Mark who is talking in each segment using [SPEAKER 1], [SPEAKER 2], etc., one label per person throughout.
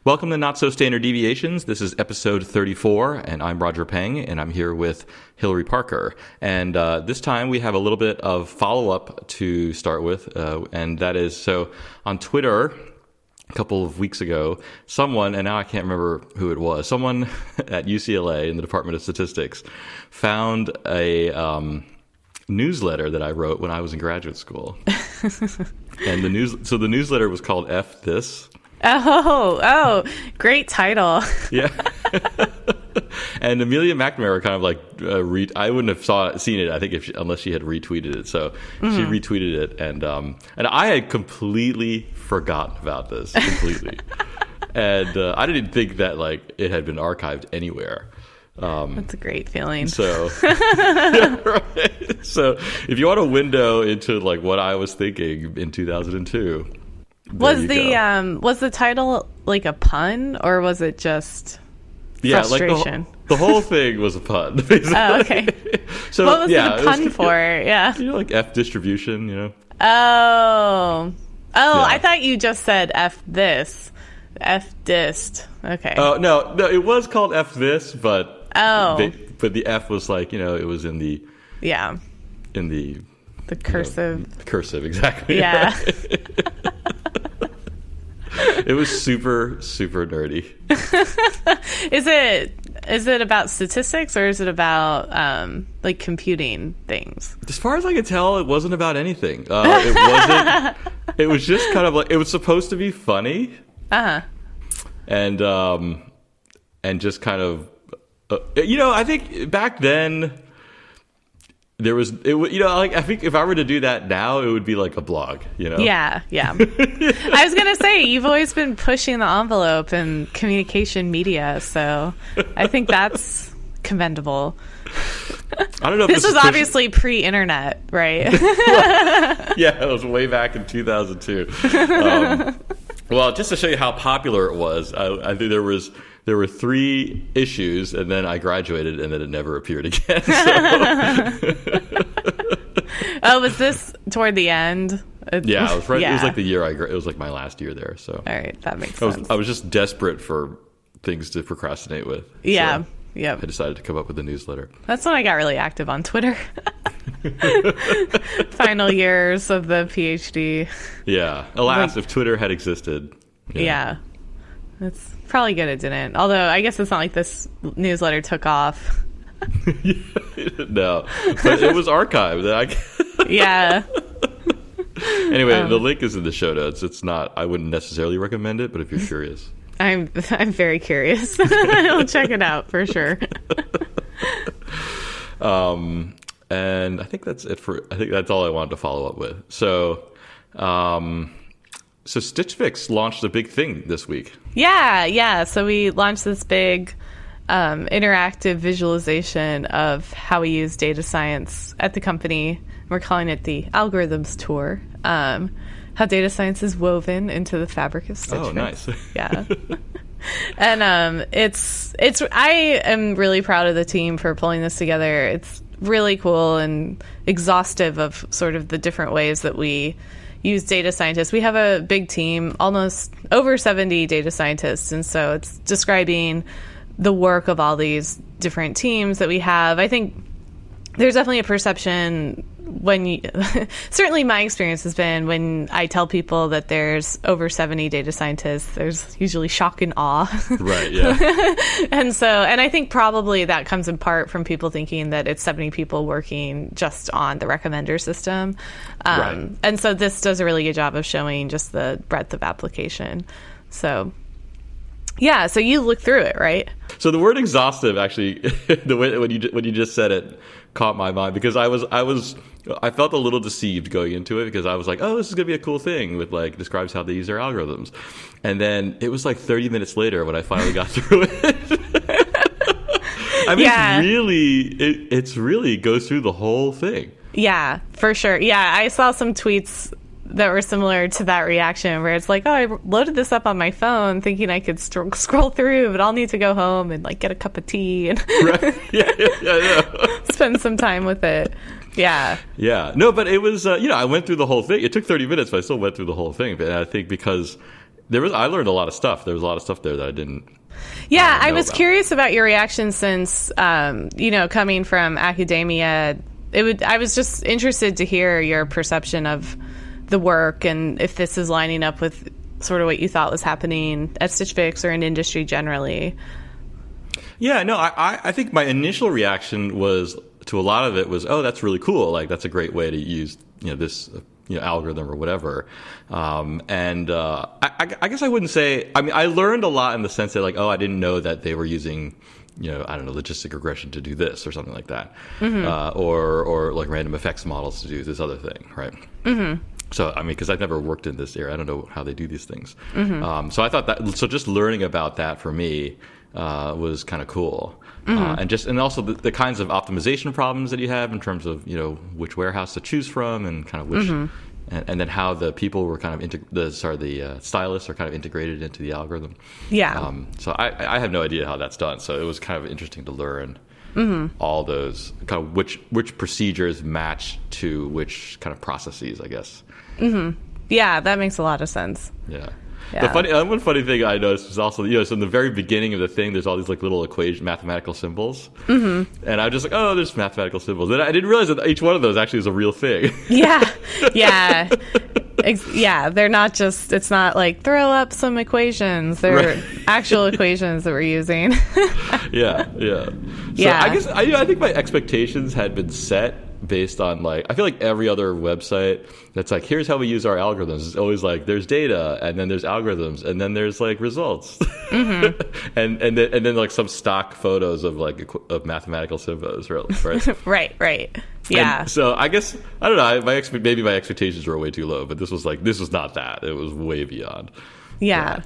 [SPEAKER 1] Welcome to Not So Standard Deviations. This is episode 34, and I'm Roger Peng, and I'm here with Hillary Parker. And this time we have a little bit of follow-up to start with, and that is, so on Twitter a couple of weeks ago, someone, and now I can't remember who it was, someone at UCLA in the Department of Statistics found a newsletter that I wrote when I was in graduate school. And the newsletter was called F This.
[SPEAKER 2] Oh, great title.
[SPEAKER 1] Yeah. And Amelia McNamara kind of like I wouldn't have seen it, I think, unless she had retweeted it. So she retweeted it, and I had completely forgotten about this completely. And I didn't think that like it had been archived anywhere.
[SPEAKER 2] That's a great feeling.
[SPEAKER 1] So, yeah, right. So if you want a window into like what I was thinking in 2002.
[SPEAKER 2] Was the title like a pun, or was it just frustration?
[SPEAKER 1] Like the whole thing was a pun. Basically.
[SPEAKER 2] Oh, okay.
[SPEAKER 1] So
[SPEAKER 2] what was it a pun for? Yeah.
[SPEAKER 1] Like F distribution,
[SPEAKER 2] Oh, yeah.
[SPEAKER 1] I
[SPEAKER 2] thought you just said F this. F dist. Okay.
[SPEAKER 1] Oh, no, it was called F this, but but the F was like, it was in the
[SPEAKER 2] the cursive.
[SPEAKER 1] The cursive, exactly.
[SPEAKER 2] Yeah.
[SPEAKER 1] Right. It was super, super nerdy.
[SPEAKER 2] Is it about statistics, or is it about like computing things?
[SPEAKER 1] As far as I could tell, it wasn't about anything. It wasn't. It was just kind of like, it was supposed to be funny. And just kind of, I think back then there was, like, I think if I were to do that now, it would be like a blog,
[SPEAKER 2] Yeah. I was going to say, you've always been pushing the envelope in communication media, so I think that's commendable.
[SPEAKER 1] I don't know if
[SPEAKER 2] this was obviously pre-internet, right?
[SPEAKER 1] Yeah, it was way back in 2002. Well, just to show you how popular it was, I think there were 3 issues, and then I graduated, and then it never appeared again. So.
[SPEAKER 2] Oh, was this toward the end?
[SPEAKER 1] Yeah, it was right. Yeah. It was like the year it was like my last year there. So
[SPEAKER 2] all right, that makes sense.
[SPEAKER 1] I was just desperate for things to procrastinate with.
[SPEAKER 2] Yeah.
[SPEAKER 1] So
[SPEAKER 2] Yep.
[SPEAKER 1] I decided to come up with a newsletter.
[SPEAKER 2] That's when I got really active on Twitter. Final years of the PhD.
[SPEAKER 1] Yeah. Alas, if Twitter had existed.
[SPEAKER 2] Yeah. It's probably good it didn't. Although, I guess it's not like this newsletter took off.
[SPEAKER 1] No. But it was archived.
[SPEAKER 2] Yeah.
[SPEAKER 1] Anyway, the link is in the show notes. It's not, I wouldn't necessarily recommend it, but if you're curious.
[SPEAKER 2] I'm very curious. I'll check it out for sure.
[SPEAKER 1] And I think that's it I think that's all I wanted to follow up with. So, Stitch Fix launched a big thing this week. Yeah. So we launched this big interactive visualization of how we use data science at the company. We're calling it the Algorithms Tour. How data science is woven into the fabric of Stitch Fix. Oh, nice.
[SPEAKER 2] Yeah. And I am really proud of the team for pulling this together. It's really cool and exhaustive of sort of the different ways that we use data scientists. We have a big team, almost over 70 data scientists, and so it's describing the work of all these different teams that we have. I think there's definitely a perception certainly my experience has been when I tell people that there's over 70 data scientists, there's usually shock and awe.
[SPEAKER 1] Right, yeah.
[SPEAKER 2] And I think probably that comes in part from people thinking that it's 70 people working just on the recommender system.
[SPEAKER 1] Right.
[SPEAKER 2] And so this does a really good job of showing just the breadth of application. So yeah, so you look through it, right?
[SPEAKER 1] So the word exhaustive, actually, the way when you just said it, caught my mind, because I felt a little deceived going into it, because I was like, oh, this is gonna be a cool thing with like describes how they use their algorithms, and then it was like 30 minutes later when I finally got through it. I mean, yeah. It's really goes through the whole thing.
[SPEAKER 2] Yeah, for sure. Yeah, I saw some tweets that were similar to that reaction, where it's like, oh, I loaded this up on my phone thinking I could scroll through, but I'll need to go home and like get a cup of tea and
[SPEAKER 1] right. Yeah.
[SPEAKER 2] spend some time with it. Yeah.
[SPEAKER 1] No, but it was, I went through the whole thing. It took 30 minutes, but I still went through the whole thing. And I think because I learned a lot of stuff. There was a lot of stuff there that I didn't.
[SPEAKER 2] Yeah, I
[SPEAKER 1] know
[SPEAKER 2] was
[SPEAKER 1] about.
[SPEAKER 2] curious about your reaction since, coming from academia, I was just interested to hear your perception of the work and if this is lining up with sort of what you thought was happening at Stitch Fix or in industry generally.
[SPEAKER 1] Yeah, no, I think my initial reaction was to a lot of it was, oh, that's really cool. Like, that's a great way to use, this, algorithm or whatever. I guess I wouldn't say, I mean, I learned a lot in the sense that like, oh, I didn't know that they were using, I don't know, logistic regression to do this or something like that. Or like random effects models to do this other thing, right? So, I mean, because I've never worked in this area, I don't know how they do these things. So I thought so just learning about that for me was kind of cool. And also the kinds of optimization problems that you have in terms of, which warehouse to choose from and kind of which, and then how the people were kind of, the stylists are kind of integrated into the algorithm.
[SPEAKER 2] Yeah.
[SPEAKER 1] So I have no idea how that's done. So it was kind of interesting to learn all those kind of which procedures match to which kind of processes, I guess.
[SPEAKER 2] Yeah, that makes a lot of sense.
[SPEAKER 1] Yeah.
[SPEAKER 2] Yeah.
[SPEAKER 1] One funny thing I noticed was also, so in the very beginning of the thing, there's all these like little mathematical symbols. And I was just like, oh, there's mathematical symbols. And I didn't realize that each one of those actually is a real thing.
[SPEAKER 2] Yeah. Yeah, they're not just, it's not like throw up some equations. They're actual equations that we're using.
[SPEAKER 1] Yeah. So I guess, I think my expectations had been set based on like, I feel like every other website that's like, here's how we use our algorithms. It's always like, there's data, and then there's algorithms, and then there's like results. and then like some stock photos of like of mathematical symbols, right?
[SPEAKER 2] Right. Yeah.
[SPEAKER 1] And so I guess, I don't know, maybe my expectations were way too low, but this was not that. It was way beyond.
[SPEAKER 2] Yeah.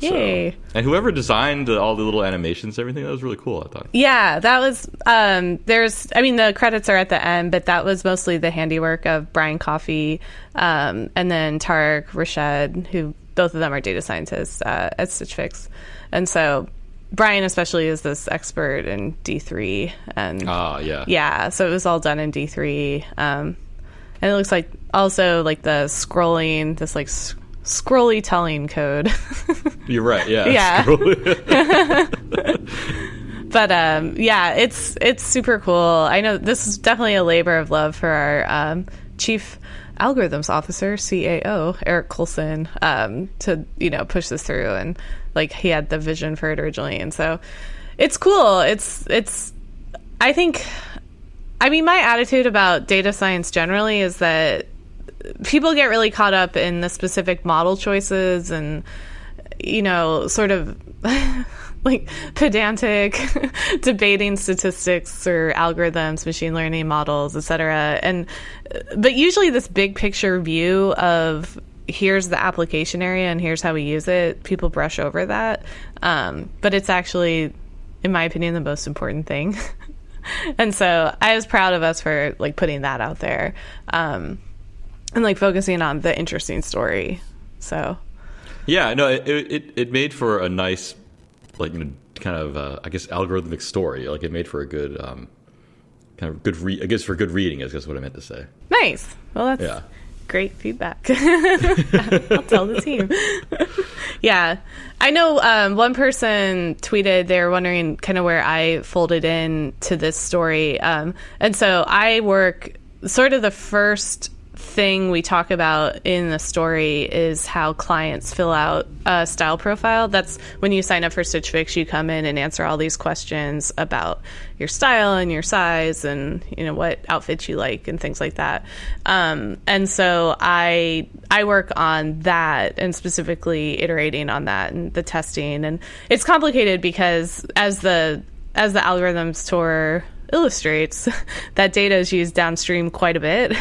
[SPEAKER 2] Yay.
[SPEAKER 1] So, and whoever designed all the little animations, everything, that was really cool, I thought.
[SPEAKER 2] Yeah, that was, the credits are at the end, but that was mostly the handiwork of Brian Coffey, and then Tarek Rashed, who both of them are data scientists at Stitch Fix. And so Brian especially is this expert in D3. And yeah, so it was all done in D3. And it looks like also like the scrolling, this like scrolly telling code.
[SPEAKER 1] You're right. Yeah.
[SPEAKER 2] Yeah. But it's super cool. I know this is definitely a labor of love for our chief algorithms officer, CAO, Eric Colson, to push this through, and like he had the vision for it originally, and so it's cool. It's I think, my attitude about data science generally is that people get really caught up in the specific model choices and, sort of like pedantic debating statistics or algorithms, machine learning models, etc. But usually this big picture view of here's the application area and here's how we use it, people brush over that. But it's actually, in my opinion, the most important thing. And so I was proud of us for like putting that out there. And like focusing on the interesting story. So
[SPEAKER 1] yeah, no, it made for a nice, like, kind of I guess algorithmic story. Like it made for a good kind of good for good reading, I guess what I meant to say.
[SPEAKER 2] Nice. Well, that's great feedback. I'll tell the team. Yeah, I know one person tweeted they were wondering kind of where I folded in to this story, and so I work sort of the first thing we talk about in the story is how clients fill out a style profile. That's when you sign up for Stitch Fix, you come in and answer all these questions about your style and your size and what outfits you like and things like that. And so I work on that and specifically iterating on that and the testing. And it's complicated because as the algorithms tour illustrates, that data is used downstream quite a bit.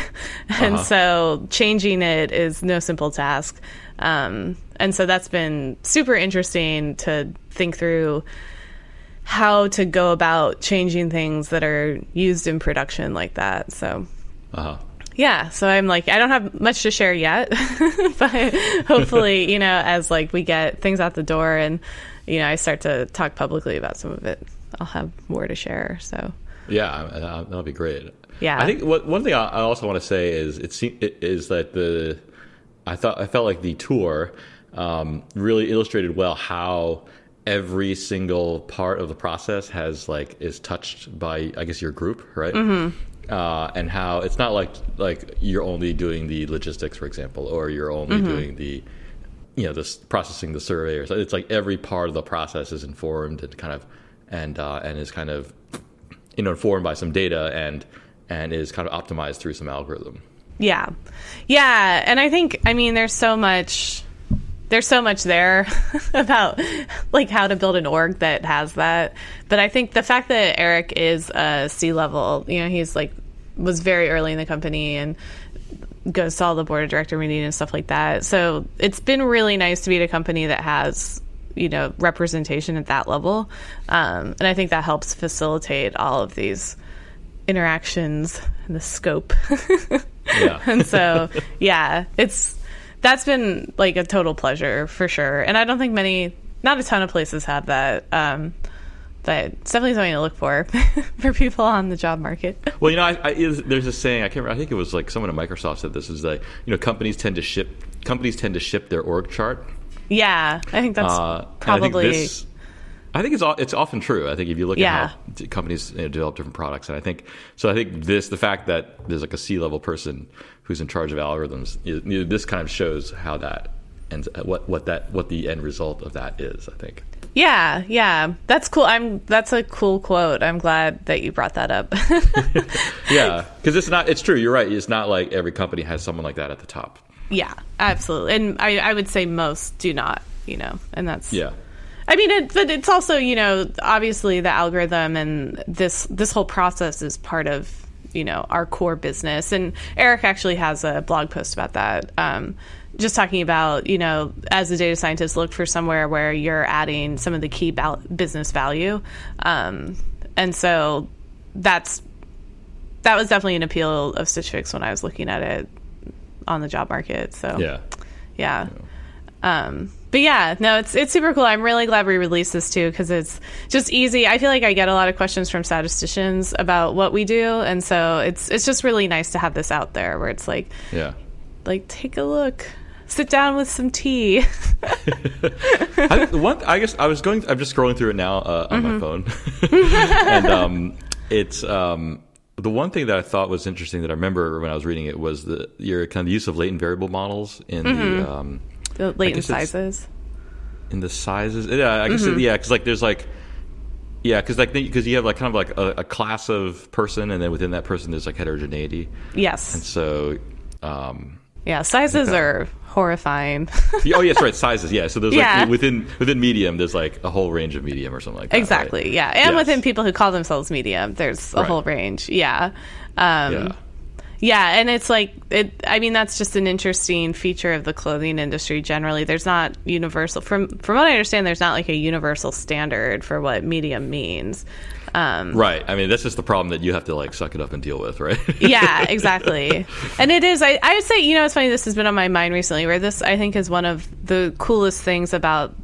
[SPEAKER 2] And so changing it is no simple task. And so that's been super interesting to think through how to go about changing things that are used in production like that. So yeah, so I'm like, I don't have much to share yet, but hopefully, as like we get things out the door and, I start to talk publicly about some of it, I'll have more to share. So
[SPEAKER 1] yeah, that'll be great.
[SPEAKER 2] Yeah,
[SPEAKER 1] I think one thing I also want to say is that I felt like the tour really illustrated well how every single part of the process is touched by, I guess, your group, right? And how it's not like you're only doing the logistics, for example, or you're only doing the, this processing the survey, or so. It's like every part of the process is informed and kind of and is kind of informed by some data and is kind of optimized through some algorithm.
[SPEAKER 2] Yeah, and I think there's so much there about like how to build an org that has that. But I think the fact that Eric is a C-level, he's was very early in the company and goes to all the board of director meetings and stuff like that. So it's been really nice to be at a company that has, representation at that level. And I think that helps facilitate all of these interactions and the scope.
[SPEAKER 1] Yeah.
[SPEAKER 2] And so, that's been like a total pleasure for sure. And I don't think not a ton of places have that. But it's definitely something to look for people on the job market.
[SPEAKER 1] Well, there's a saying, I can't remember, I think it was like someone at Microsoft said this, is like, companies tend to ship their org chart.
[SPEAKER 2] Yeah, I think that's probably.
[SPEAKER 1] I think it's often true. I think if you look at how companies develop different products, and I think the fact that there's like a C-level person who's in charge of algorithms, this kind of shows how that ends, what the end result of that is, I think.
[SPEAKER 2] Yeah, that's cool. That's a cool quote. I'm glad that you brought that up.
[SPEAKER 1] Yeah, because it's true. You're right. It's not like every company has someone like that at the top.
[SPEAKER 2] Yeah, absolutely. And I would say most do not, and that's.
[SPEAKER 1] Yeah.
[SPEAKER 2] But it's also, obviously the algorithm and this whole process is part of, our core business. And Eric actually has a blog post about that. Just talking about, as a data scientist, look for somewhere where you're adding some of the key business value. And so that was definitely an appeal of Stitch Fix when I was looking at it on the job market. So yeah. But yeah, no, it's super cool. I'm really glad we released this too, because it's just easy. I feel like I get a lot of questions from statisticians about what we do, and so it's just really nice to have this out there where it's like, take a look, sit down with some tea.
[SPEAKER 1] I'm just scrolling through it now on my phone, and it's the one thing that I thought was interesting that I remember when I was reading it was your kind of use of latent variable models in
[SPEAKER 2] the latent sizes.
[SPEAKER 1] In the sizes, yeah, I guess, because because you have like kind of like a class of person, and then within that person there's like heterogeneity.
[SPEAKER 2] Yes,
[SPEAKER 1] and so
[SPEAKER 2] sizes are horrifying.
[SPEAKER 1] Oh yes, right, sizes. Yeah, so there's like within medium, there's like a whole range of medium or something like that.
[SPEAKER 2] Exactly. Right? Yeah, and within people who call themselves medium, there's a whole range. Yeah. Yeah, and it's like that's just an interesting feature of the clothing industry generally. There's not universal from what I understand, there's not like a universal standard for what medium means.
[SPEAKER 1] Right. That's just the problem that you have to like suck it up and deal with, right?
[SPEAKER 2] Yeah, exactly. And it is I would say, it's funny, this has been on my mind recently, where this I think is one of the coolest things about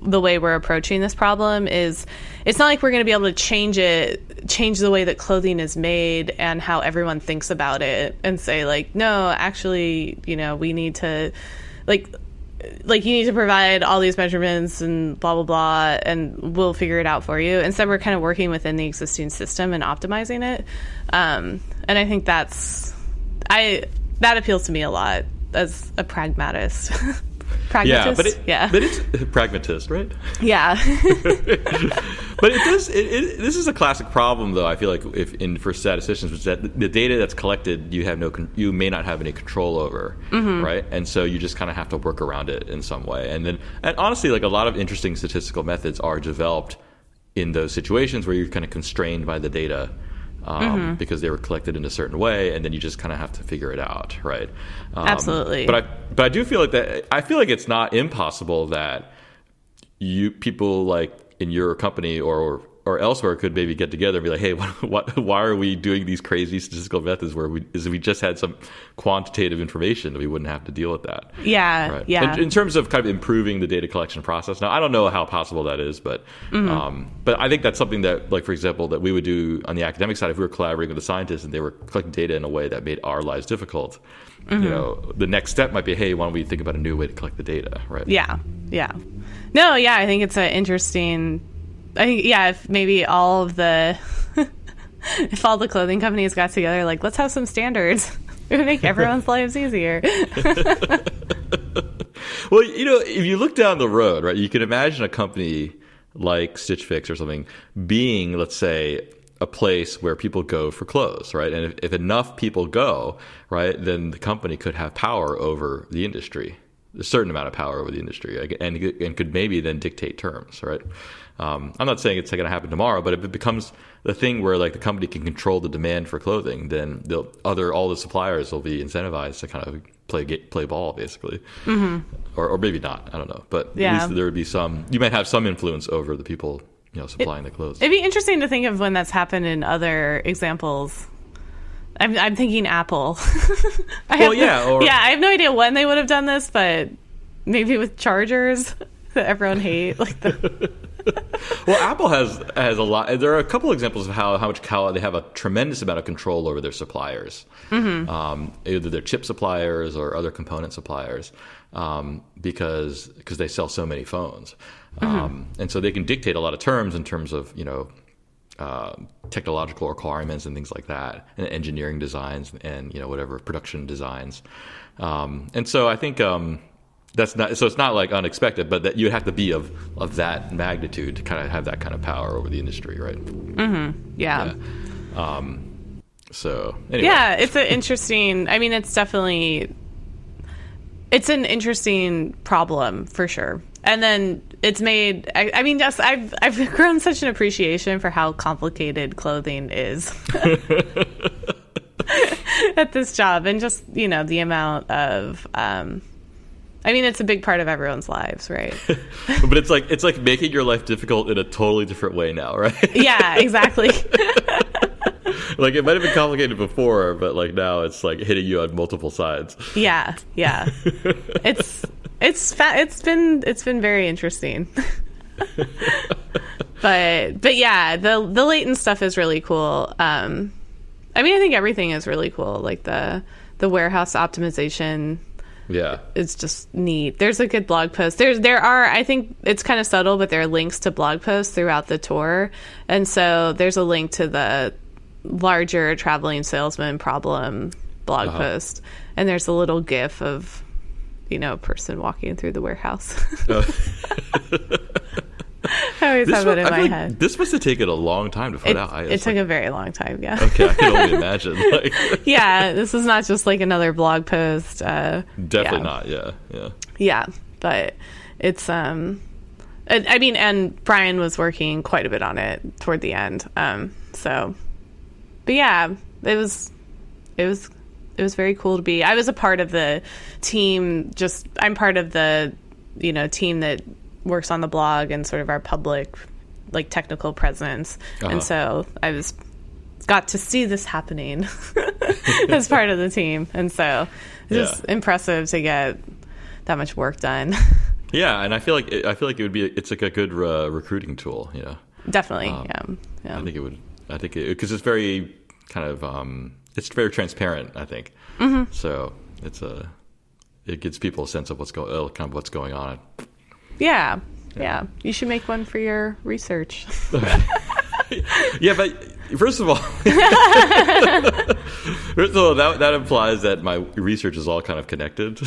[SPEAKER 2] the way we're approaching this problem is it's not like we're going to be able to change the way that clothing is made and how everyone thinks about it and say like, no, actually, we need to like you need to provide all these measurements and blah, blah, blah, and we'll figure it out for you. Instead, we're kind of working within the existing system and optimizing it. And I think that appeals to me a lot as a pragmatist. Pragmatist?
[SPEAKER 1] But it's pragmatist, right?
[SPEAKER 2] Yeah.
[SPEAKER 1] But this is a classic problem, though. I feel like for statisticians, which is that the data that's collected, you may not have any control over, right? And so you just kind of have to work around it in some way. And honestly, like a lot of interesting statistical methods are developed in those situations where you're kind of constrained by the data. Because they were collected in a certain way, and then you just kind of have to figure it out, right?
[SPEAKER 2] Absolutely.
[SPEAKER 1] But I do feel like that. I feel like it's not impossible that people like in your company or or elsewhere could maybe get together and be like, hey, why are we doing these crazy statistical methods where we just had some quantitative information that we wouldn't have to deal with that.
[SPEAKER 2] Yeah,
[SPEAKER 1] right.
[SPEAKER 2] yeah.
[SPEAKER 1] In terms of kind of improving the data collection process, now I don't know how possible that is, but but I think that's something that, like, for example, that we would do on the academic side if we were collaborating with the scientists and they were collecting data in a way that made our lives difficult. The next step might be, hey, why don't we think about a new way to collect the data, right?
[SPEAKER 2] Yeah. No, yeah, I think it's an interesting. I think, if maybe all of the if all the clothing companies got together, like, let's have some standards, it would make everyone's lives easier.
[SPEAKER 1] Well, if you look down the road, right, you can imagine a company like Stitch Fix or something being, let's say, a place where people go for clothes, right? And if enough people go, right, then the company could have power over the industry, a certain amount of power over the industry, and could maybe then dictate terms, right? I'm not saying it's going to happen tomorrow, but if it becomes the thing where, like, the company can control the demand for clothing, then all the suppliers will be incentivized to kind of play ball, basically, or maybe not. I don't know, but at least there would be some. You might have some influence over the people supplying the clothes.
[SPEAKER 2] It'd be interesting to think of when that's happened in other examples. I'm thinking Apple. I have no idea when they would have done this, but maybe with chargers that everyone hates.
[SPEAKER 1] Well, Apple has a lot. There are a couple examples of how they have a tremendous amount of control over their suppliers, either their chip suppliers or other component suppliers, because they sell so many phones, and so they can dictate a lot of terms in terms of technological requirements and things like that, and engineering designs and whatever production designs, and so I think. That's not so. It's not like unexpected, but that you have to be of that magnitude to kind of have that kind of power over the industry, right?
[SPEAKER 2] Yeah.
[SPEAKER 1] So anyway.
[SPEAKER 2] Yeah, it's an interesting. I mean, it's an interesting problem for sure. And then it's made. I mean, just I've grown such an appreciation for how complicated clothing is at this job, and just the amount of. I mean, it's a big part of everyone's lives, right?
[SPEAKER 1] But it's like making your life difficult in a totally different way now, right?
[SPEAKER 2] Yeah, exactly.
[SPEAKER 1] Like, it might have been complicated before, but like now it's like hitting you on multiple sides.
[SPEAKER 2] Yeah. It's been very interesting. But yeah, the latent stuff is really cool. I mean, I think everything is really cool, like the warehouse optimization.
[SPEAKER 1] Yeah,
[SPEAKER 2] it's just neat. There's a good blog post. There are, I think it's kind of subtle, but there are links to blog posts throughout the tour. And so there's a link to the larger traveling salesman problem blog post. And there's a little GIF of, a person walking through the warehouse. I always have it in my head.
[SPEAKER 1] This must have taken a long time to put out.
[SPEAKER 2] It took a very long time, yeah.
[SPEAKER 1] Okay, I can only imagine.
[SPEAKER 2] Yeah, this is not just like another blog post.
[SPEAKER 1] Definitely not, yeah.
[SPEAKER 2] Yeah, but it's, I mean, and Brian was working quite a bit on it toward the end. But yeah, it was very cool to be. I was a part of the team, I'm part of the, team that works on the blog and sort of our public, like, technical presence. And so I got to see this happening as part of the team. And so it's just impressive to get that much work done.
[SPEAKER 1] Yeah, and I feel like it's like a good recruiting tool,
[SPEAKER 2] Definitely, yeah.
[SPEAKER 1] I think it would. Because it's very kind of it's very transparent, I think. So it gives people a sense of what's going on.
[SPEAKER 2] Yeah. You should make one for your research.
[SPEAKER 1] Yeah, but first of all, that implies that my research is all kind of connected.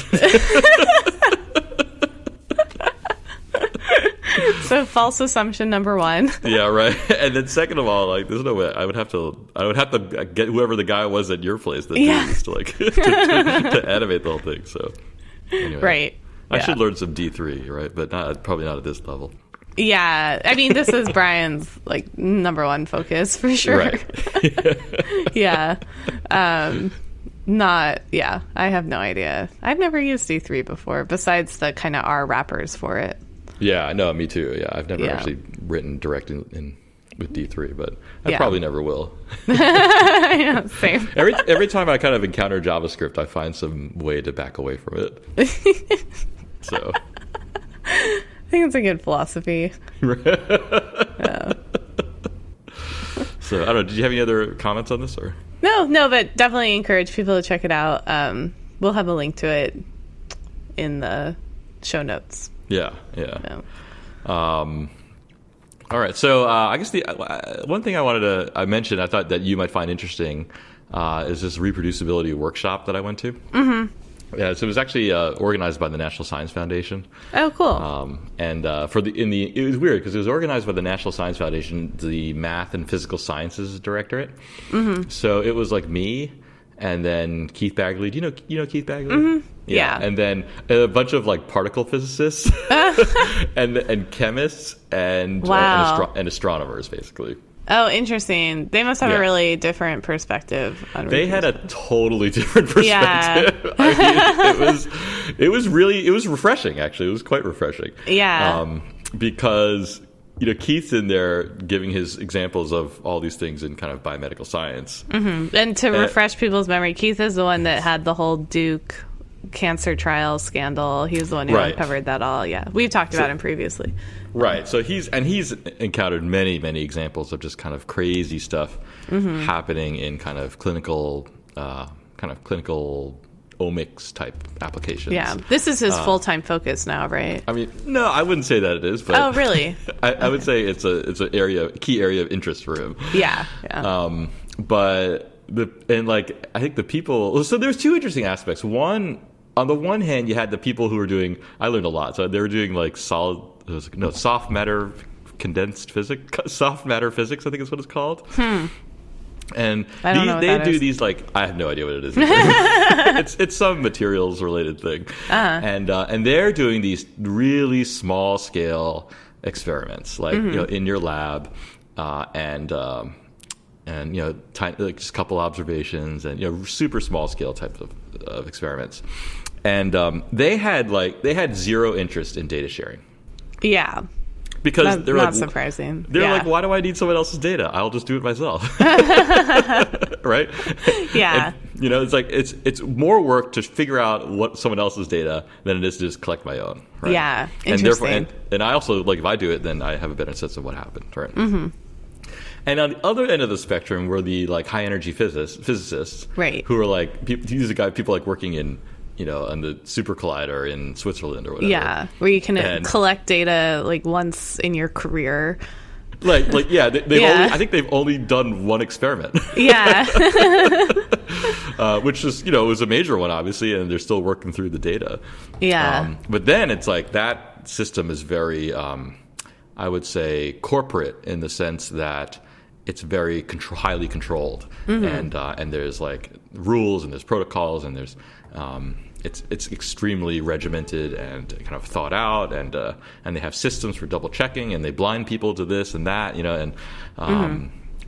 [SPEAKER 2] So false assumption number one.
[SPEAKER 1] Yeah, right. And then second of all, like, there's no way I would have to get whoever the guy was at your place that used to to animate the whole thing. So anyway.
[SPEAKER 2] Right.
[SPEAKER 1] I should learn some D3, right? But probably not at this level.
[SPEAKER 2] Yeah, I mean, this is Brian's like number one focus for sure.
[SPEAKER 1] Right.
[SPEAKER 2] Yeah. I have no idea. I've never used D3 before, besides the kind of R wrappers for it.
[SPEAKER 1] Yeah, no, me too. Yeah, I've never actually written direct in with D3, but I
[SPEAKER 2] Yeah.
[SPEAKER 1] probably never will.
[SPEAKER 2] Yeah, same.
[SPEAKER 1] Every time I kind of encounter JavaScript, I find some way to back away from it. So
[SPEAKER 2] I think it's a good philosophy. Yeah.
[SPEAKER 1] So I don't know. Did you have any other comments on this, or?
[SPEAKER 2] No, but definitely encourage people to check it out. We'll have a link to it in the show notes.
[SPEAKER 1] Yeah.
[SPEAKER 2] So.
[SPEAKER 1] All right. So I guess the one thing I mentioned, I thought that you might find interesting, is this reproducibility workshop that I went to. Mm-hmm. Yeah. So it was actually organized by the National Science Foundation.
[SPEAKER 2] Oh, cool.
[SPEAKER 1] And it was weird because it was organized by the National Science Foundation, the Math and Physical Sciences Directorate. Mm-hmm. So it was like me, and then Keith Bagley. Do you know Keith Bagley?
[SPEAKER 2] Mm-hmm. Yeah.
[SPEAKER 1] And then a bunch of like particle physicists and chemists and
[SPEAKER 2] Wow.
[SPEAKER 1] and astronomers, basically.
[SPEAKER 2] Oh, interesting. They must have
[SPEAKER 1] Yeah.
[SPEAKER 2] a really different perspective on
[SPEAKER 1] They had a totally different perspective.
[SPEAKER 2] Yeah.
[SPEAKER 1] I mean, it was refreshing, actually. It was quite refreshing.
[SPEAKER 2] Yeah.
[SPEAKER 1] Because, Keith's in there giving his examples of all these things in kind of biomedical science.
[SPEAKER 2] Mm-hmm. And to refresh people's memory, Keith is the one that had the whole Duke cancer trial scandal. He was the one who
[SPEAKER 1] Right.
[SPEAKER 2] uncovered that all. Yeah. We've talked about him previously.
[SPEAKER 1] Right. So he's encountered many, many examples of just kind of crazy stuff happening in kind of clinical omics type applications.
[SPEAKER 2] Yeah. This is his full-time focus now, right?
[SPEAKER 1] I mean, no, I wouldn't say that it is, but
[SPEAKER 2] Oh, really?
[SPEAKER 1] I would say it's a key area of interest for him.
[SPEAKER 2] Yeah.
[SPEAKER 1] But I think the people. So there's two interesting aspects. One, on the one hand, you had the people who were doing. I learned a lot. So they were doing like soft matter condensed physics, soft matter physics. I think is what it's called. And
[SPEAKER 2] I don't know what
[SPEAKER 1] they
[SPEAKER 2] that
[SPEAKER 1] do
[SPEAKER 2] is.
[SPEAKER 1] these like I have no idea what it is. It's some materials related thing, and they're doing these really small scale experiments, like in your lab, and tiny, like just a couple observations, and super small scale types of experiments, and they had zero interest in data sharing.
[SPEAKER 2] Yeah.
[SPEAKER 1] Because they're
[SPEAKER 2] not
[SPEAKER 1] like,
[SPEAKER 2] surprising.
[SPEAKER 1] They're
[SPEAKER 2] Yeah.
[SPEAKER 1] like, why do I need someone else's data? I'll just do it myself. Right?
[SPEAKER 2] Yeah.
[SPEAKER 1] And, it's like it's more work to figure out what someone else's data than it is to just collect my own. Right?
[SPEAKER 2] Yeah.
[SPEAKER 1] And therefore,
[SPEAKER 2] Interesting.
[SPEAKER 1] and I also like if I do it, then I have a better sense of what happened. Right. Mm-hmm. And on the other end of the spectrum were the like high energy physicists,
[SPEAKER 2] Right.
[SPEAKER 1] Who are like these are people like working in on the super collider in Switzerland or whatever.
[SPEAKER 2] Yeah, where you can
[SPEAKER 1] And-
[SPEAKER 2] collect data like once in your career.
[SPEAKER 1] Like yeah, they've
[SPEAKER 2] Yeah.
[SPEAKER 1] I think they've only done one experiment,
[SPEAKER 2] Yeah.
[SPEAKER 1] which is was a major one, obviously, and they're still working through the data.
[SPEAKER 2] Yeah.
[SPEAKER 1] But then it's like that system is very, I would say, corporate in the sense that it's very highly controlled, and there's like rules and there's protocols and there's it's extremely regimented and kind of thought out, and they have systems for double checking, and they blind people to this and that,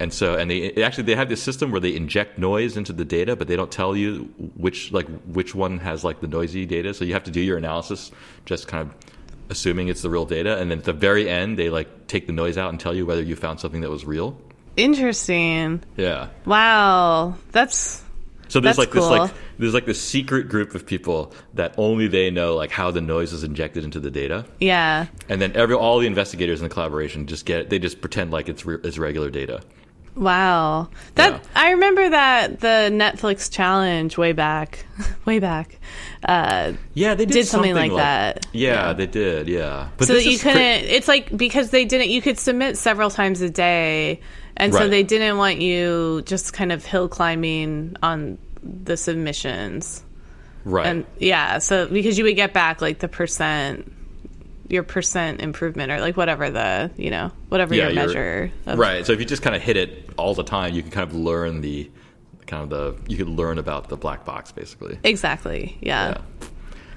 [SPEAKER 1] and so they have this system where they inject noise into the data, but they don't tell you which one has like the noisy data, so you have to do your analysis just kind of assuming it's the real data, and then at the very end they like take the noise out and tell you whether you found something that was real.
[SPEAKER 2] Interesting.
[SPEAKER 1] Yeah.
[SPEAKER 2] Wow.
[SPEAKER 1] So there's
[SPEAKER 2] That's cool.
[SPEAKER 1] there's this secret group of people that only they know like how the noise is injected into the data,
[SPEAKER 2] Yeah.
[SPEAKER 1] and then all the investigators in the collaboration just pretend like it's regular data.
[SPEAKER 2] Wow.
[SPEAKER 1] Yeah.
[SPEAKER 2] I remember that the Netflix challenge way back.
[SPEAKER 1] Yeah, they
[SPEAKER 2] did something like that.
[SPEAKER 1] Yeah, they did. Yeah, but
[SPEAKER 2] So
[SPEAKER 1] this
[SPEAKER 2] that you
[SPEAKER 1] is
[SPEAKER 2] couldn't. It's like because they didn't. You could submit several times a day, and so
[SPEAKER 1] Right.
[SPEAKER 2] they didn't want you just kind of hill climbing on the submissions.
[SPEAKER 1] right.
[SPEAKER 2] And yeah, so because you would get back like your percent improvement, or like whatever whatever your measure of.
[SPEAKER 1] Right. So if you just kind of hit it all the time, you can kind of learn you could learn about the black box basically.
[SPEAKER 2] Exactly. Yeah.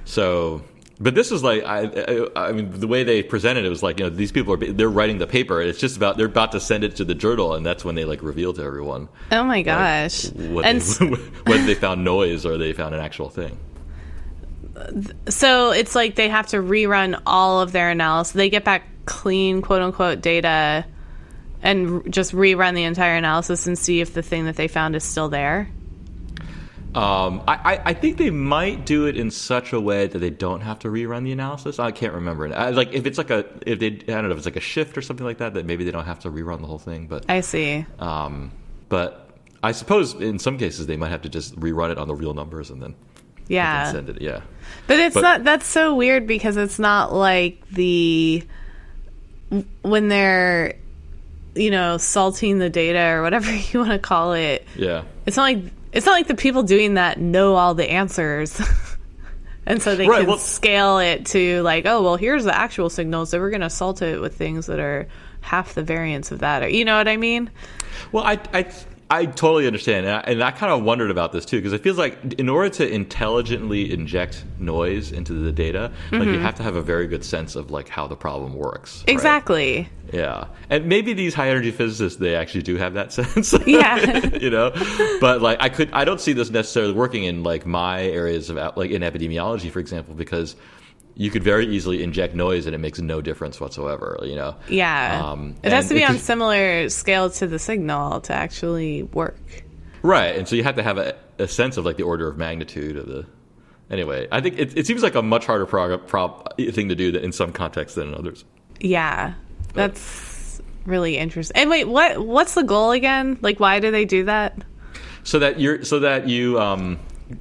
[SPEAKER 1] So, but this is like I mean the way they presented it was like these people they're writing the paper, and it's just they're about to send it to the journal, and that's when they like reveal to everyone.
[SPEAKER 2] Oh my gosh.
[SPEAKER 1] Whether they found noise or they found an actual thing.
[SPEAKER 2] So it's like they have to rerun all of their analysis. They get back clean, quote unquote, data, and just rerun the entire analysis and see if the thing that they found is still there?
[SPEAKER 1] I think they might do it in such a way that they don't have to rerun the analysis. I can't remember. Like if it's like I don't know if it's like a shift or something like that, that maybe they don't have to rerun the whole thing. But
[SPEAKER 2] I see.
[SPEAKER 1] But I suppose in some cases they might have to just rerun it on the real numbers and then send it. Yeah.
[SPEAKER 2] But not. That's so weird because it's not like when they're salting the data or whatever you want to call it.
[SPEAKER 1] Yeah.
[SPEAKER 2] It's not like the people doing that know all the answers. And so they can scale it to like, oh, well, here's the actual signal, so we're going to salt it with things that are half the variance of that. Or, you know what I mean?
[SPEAKER 1] Well, I totally understand. And I kind of wondered about this, too, because it feels like in order to intelligently inject noise into the data, like you have to have a very good sense of like how the problem works.
[SPEAKER 2] Exactly.
[SPEAKER 1] Right? Yeah. And maybe these high energy physicists, they actually do have that sense.
[SPEAKER 2] Yeah.
[SPEAKER 1] But like I don't see this necessarily working in like my areas of like in epidemiology, for example, because you could very easily inject noise and it makes no difference whatsoever,
[SPEAKER 2] Yeah. It has to be on similar scale to the signal to actually work.
[SPEAKER 1] Right. And so you have to have a sense of like the order of magnitude of the... Anyway, I think it seems like a much harder thing to do in some contexts than in others.
[SPEAKER 2] Yeah. That's really interesting. And wait, what's the goal again? Like, why do they do that?
[SPEAKER 1] So that you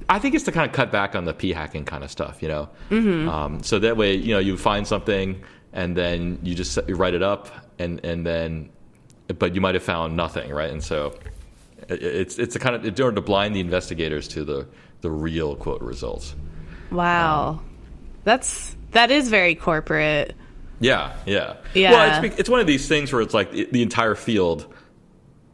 [SPEAKER 1] I think it's to kind of cut back on the p-hacking kind of stuff, Mm-hmm. So that way, you find something and then you just write it up and then, but you might have found nothing, right? And so it's a kind of in order to blind the investigators to the real quote results.
[SPEAKER 2] Wow, that is very corporate.
[SPEAKER 1] Yeah. Well, it's one of these things where it's like the entire field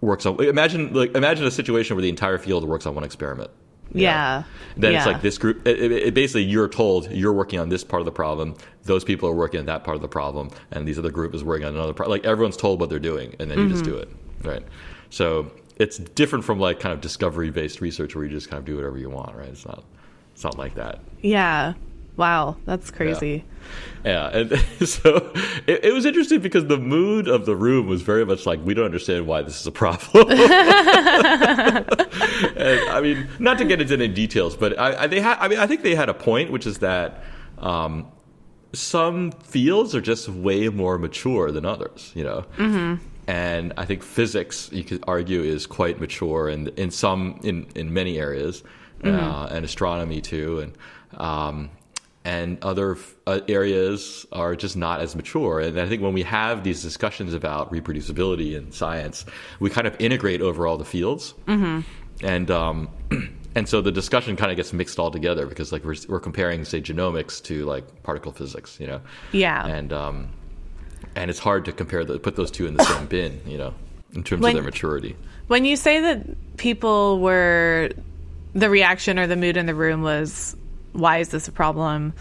[SPEAKER 1] works on. Imagine a situation where the entire field works on one experiment.
[SPEAKER 2] Yeah.
[SPEAKER 1] Then it's like this group. It basically, you're told you're working on this part of the problem. Those people are working on that part of the problem, and these other group is working on another part. Like everyone's told what they're doing, and then you just do it, right? So it's different from like kind of discovery-based research where you just kind of do whatever you want, right? It's not like that.
[SPEAKER 2] Yeah. Wow, that's crazy.
[SPEAKER 1] Yeah, and so it was interesting because the mood of the room was very much like, we don't understand why this is a problem. And, I mean, not to get into any details, but I think they had a point, which is that some fields are just way more mature than others, Mm-hmm. And I think physics, you could argue, is quite mature in many areas, mm-hmm. And astronomy too, and other areas are just not as mature. And I think when we have these discussions about reproducibility in science, we kind of integrate over all the fields. Mm-hmm. And so the discussion kind of gets mixed all together because like we're comparing, say, genomics to like particle physics,
[SPEAKER 2] Yeah.
[SPEAKER 1] And it's hard to put those two in the same bin, in terms of their maturity. When
[SPEAKER 2] you say that the reaction or the mood in the room was, why is this a problem?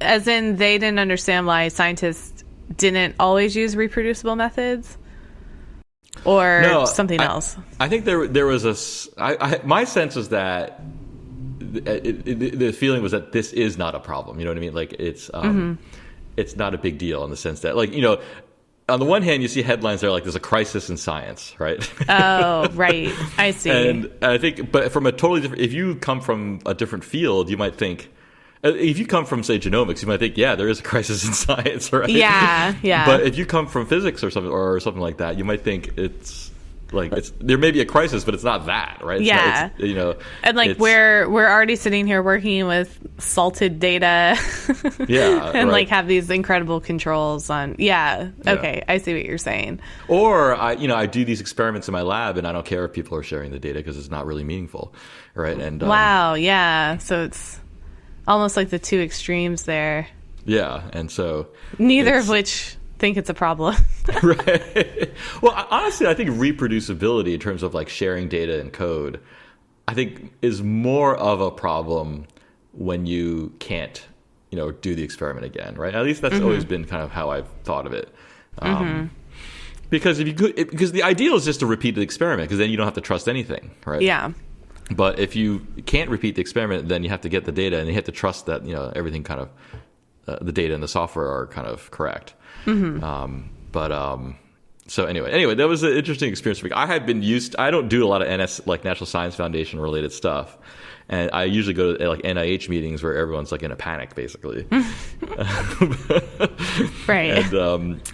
[SPEAKER 2] As in they didn't understand why scientists didn't always use reproducible methods? Or something else? I
[SPEAKER 1] think there was my sense was that the feeling was that this is not a problem. You know what I mean? Like it's not a big deal in the sense that, like, on the one hand, you see headlines that are like, there's a crisis in science, right?
[SPEAKER 2] Oh, right. I see.
[SPEAKER 1] And I think, but from a totally different, if you come from a different field, you might think, if you come from, say, genomics, you might think, yeah, there is a crisis in science, right?
[SPEAKER 2] Yeah.
[SPEAKER 1] But if you come from physics or something like that, you might think there may be a crisis, but it's not that, right?
[SPEAKER 2] Yeah. And like we're already sitting here working with salted data.
[SPEAKER 1] Yeah.
[SPEAKER 2] And
[SPEAKER 1] right.
[SPEAKER 2] like have these incredible controls on. Yeah. Okay. I see what you're saying.
[SPEAKER 1] Or I do these experiments in my lab and I don't care if people are sharing the data because it's not really meaningful. Right. And
[SPEAKER 2] wow. Yeah. So it's almost like the two extremes there.
[SPEAKER 1] Yeah. And so
[SPEAKER 2] neither of which think it's a problem.
[SPEAKER 1] Right. Well, honestly, I think reproducibility in terms of like sharing data and code, I think is more of a problem when you can't, do the experiment again, right? At least that's always been kind of how I've thought of it. Because because the ideal is just to repeat the experiment, because then you don't have to trust anything, right?
[SPEAKER 2] Yeah.
[SPEAKER 1] But if you can't repeat the experiment, then you have to get the data, and you have to trust that everything kind of the data and the software are kind of correct. Mm-hmm. So anyway, that was an interesting experience for me. I had been I don't do a lot of like National Science Foundation related stuff. And I usually go to like NIH meetings where everyone's like in a panic, basically.
[SPEAKER 2] Right.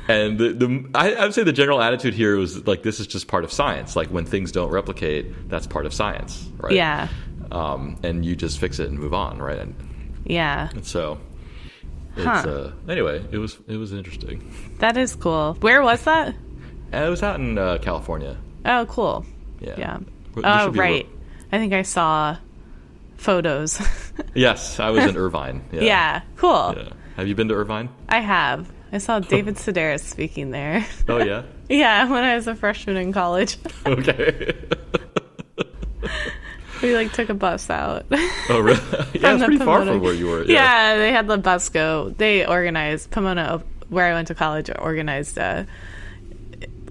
[SPEAKER 1] And I would say the general attitude here was like, this is just part of science. Like when things don't replicate, that's part of science, right?
[SPEAKER 2] Yeah.
[SPEAKER 1] And you just fix it and move on, right? And so, anyway, it was interesting.
[SPEAKER 2] That is cool. Where was that?
[SPEAKER 1] It was out in California.
[SPEAKER 2] Oh, cool.
[SPEAKER 1] Yeah.
[SPEAKER 2] Oh, right. I think I saw photos.
[SPEAKER 1] Yes, I was in Irvine.
[SPEAKER 2] Yeah, cool.
[SPEAKER 1] Yeah. Have you been to Irvine?
[SPEAKER 2] I have. I saw David Sedaris speaking there.
[SPEAKER 1] Oh, yeah?
[SPEAKER 2] Yeah, when I was a freshman in college.
[SPEAKER 1] Okay.
[SPEAKER 2] We like took a bus out.
[SPEAKER 1] Oh, really? Yeah, it's pretty far from where you were.
[SPEAKER 2] Yeah, they had the bus go. They organized, Pomona, where I went to college, organized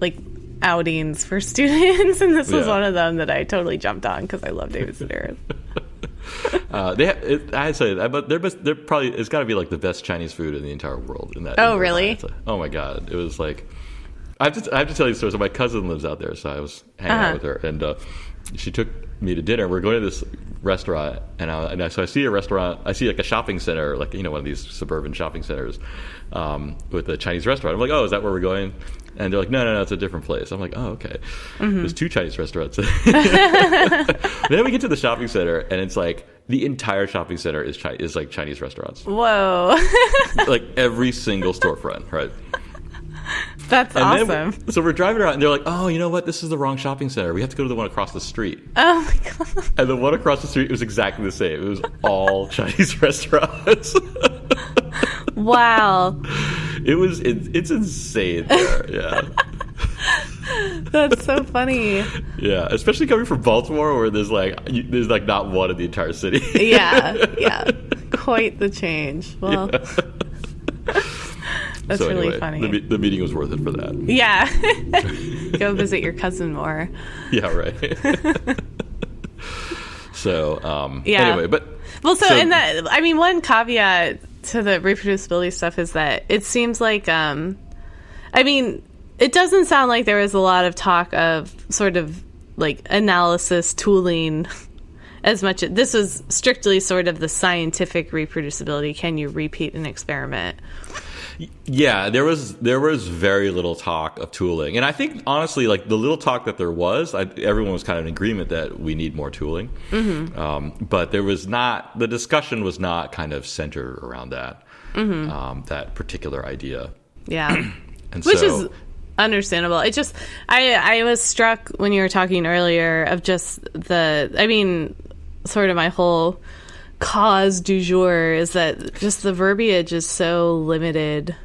[SPEAKER 2] like outings for students, and this was one of them that I totally jumped on because I love David Sedaris.
[SPEAKER 1] I'd say that, but they're probably, it's got to be like the best Chinese food in the entire world.
[SPEAKER 2] Oh, really?
[SPEAKER 1] Oh my God. It was like, I have to tell you the story. So my cousin lives out there, so I was hanging out with her, and she took me to dinner. We're going to this restaurant, so I see a restaurant. I see like a shopping center, like one of these suburban shopping centers, with a Chinese restaurant. I'm like, oh, is that where we're going? And they're like, no, it's a different place. I'm like, oh, okay. Mm-hmm. There's 2 Chinese restaurants. Then we get to the shopping center, and it's like the entire shopping center is like Chinese restaurants.
[SPEAKER 2] Whoa!
[SPEAKER 1] Like every single storefront, right?
[SPEAKER 2] That's awesome.
[SPEAKER 1] So we're driving around, and they're like, oh, you know what? This is the wrong shopping center. We have to go to the one across the street.
[SPEAKER 2] Oh, my God.
[SPEAKER 1] And the one across the street was exactly the same. It was all Chinese restaurants.
[SPEAKER 2] Wow.
[SPEAKER 1] It's insane there, yeah.
[SPEAKER 2] That's so funny.
[SPEAKER 1] Yeah, especially coming from Baltimore, where there's like not one in the entire city.
[SPEAKER 2] Yeah. Quite the change. Well, that's so really funny.
[SPEAKER 1] The meeting was worth it for that.
[SPEAKER 2] Yeah. Go visit your cousin more.
[SPEAKER 1] Yeah, right. So, anyway, but...
[SPEAKER 2] Well, so in that, I mean, one caveat to the reproducibility stuff is that it seems like, I mean, it doesn't sound like there was a lot of talk of sort of like analysis tooling as much. This was strictly sort of the scientific reproducibility. Can you repeat an experiment?
[SPEAKER 1] Yeah, there was very little talk of tooling, and I think honestly, like the little talk that there was, everyone was kind of in agreement that we need more tooling. Mm-hmm. But the discussion was not kind of centered around that that particular idea.
[SPEAKER 2] Yeah, which is understandable. It just I was struck when you were talking earlier of just sort of my whole cause du jour is that just the verbiage is so limited,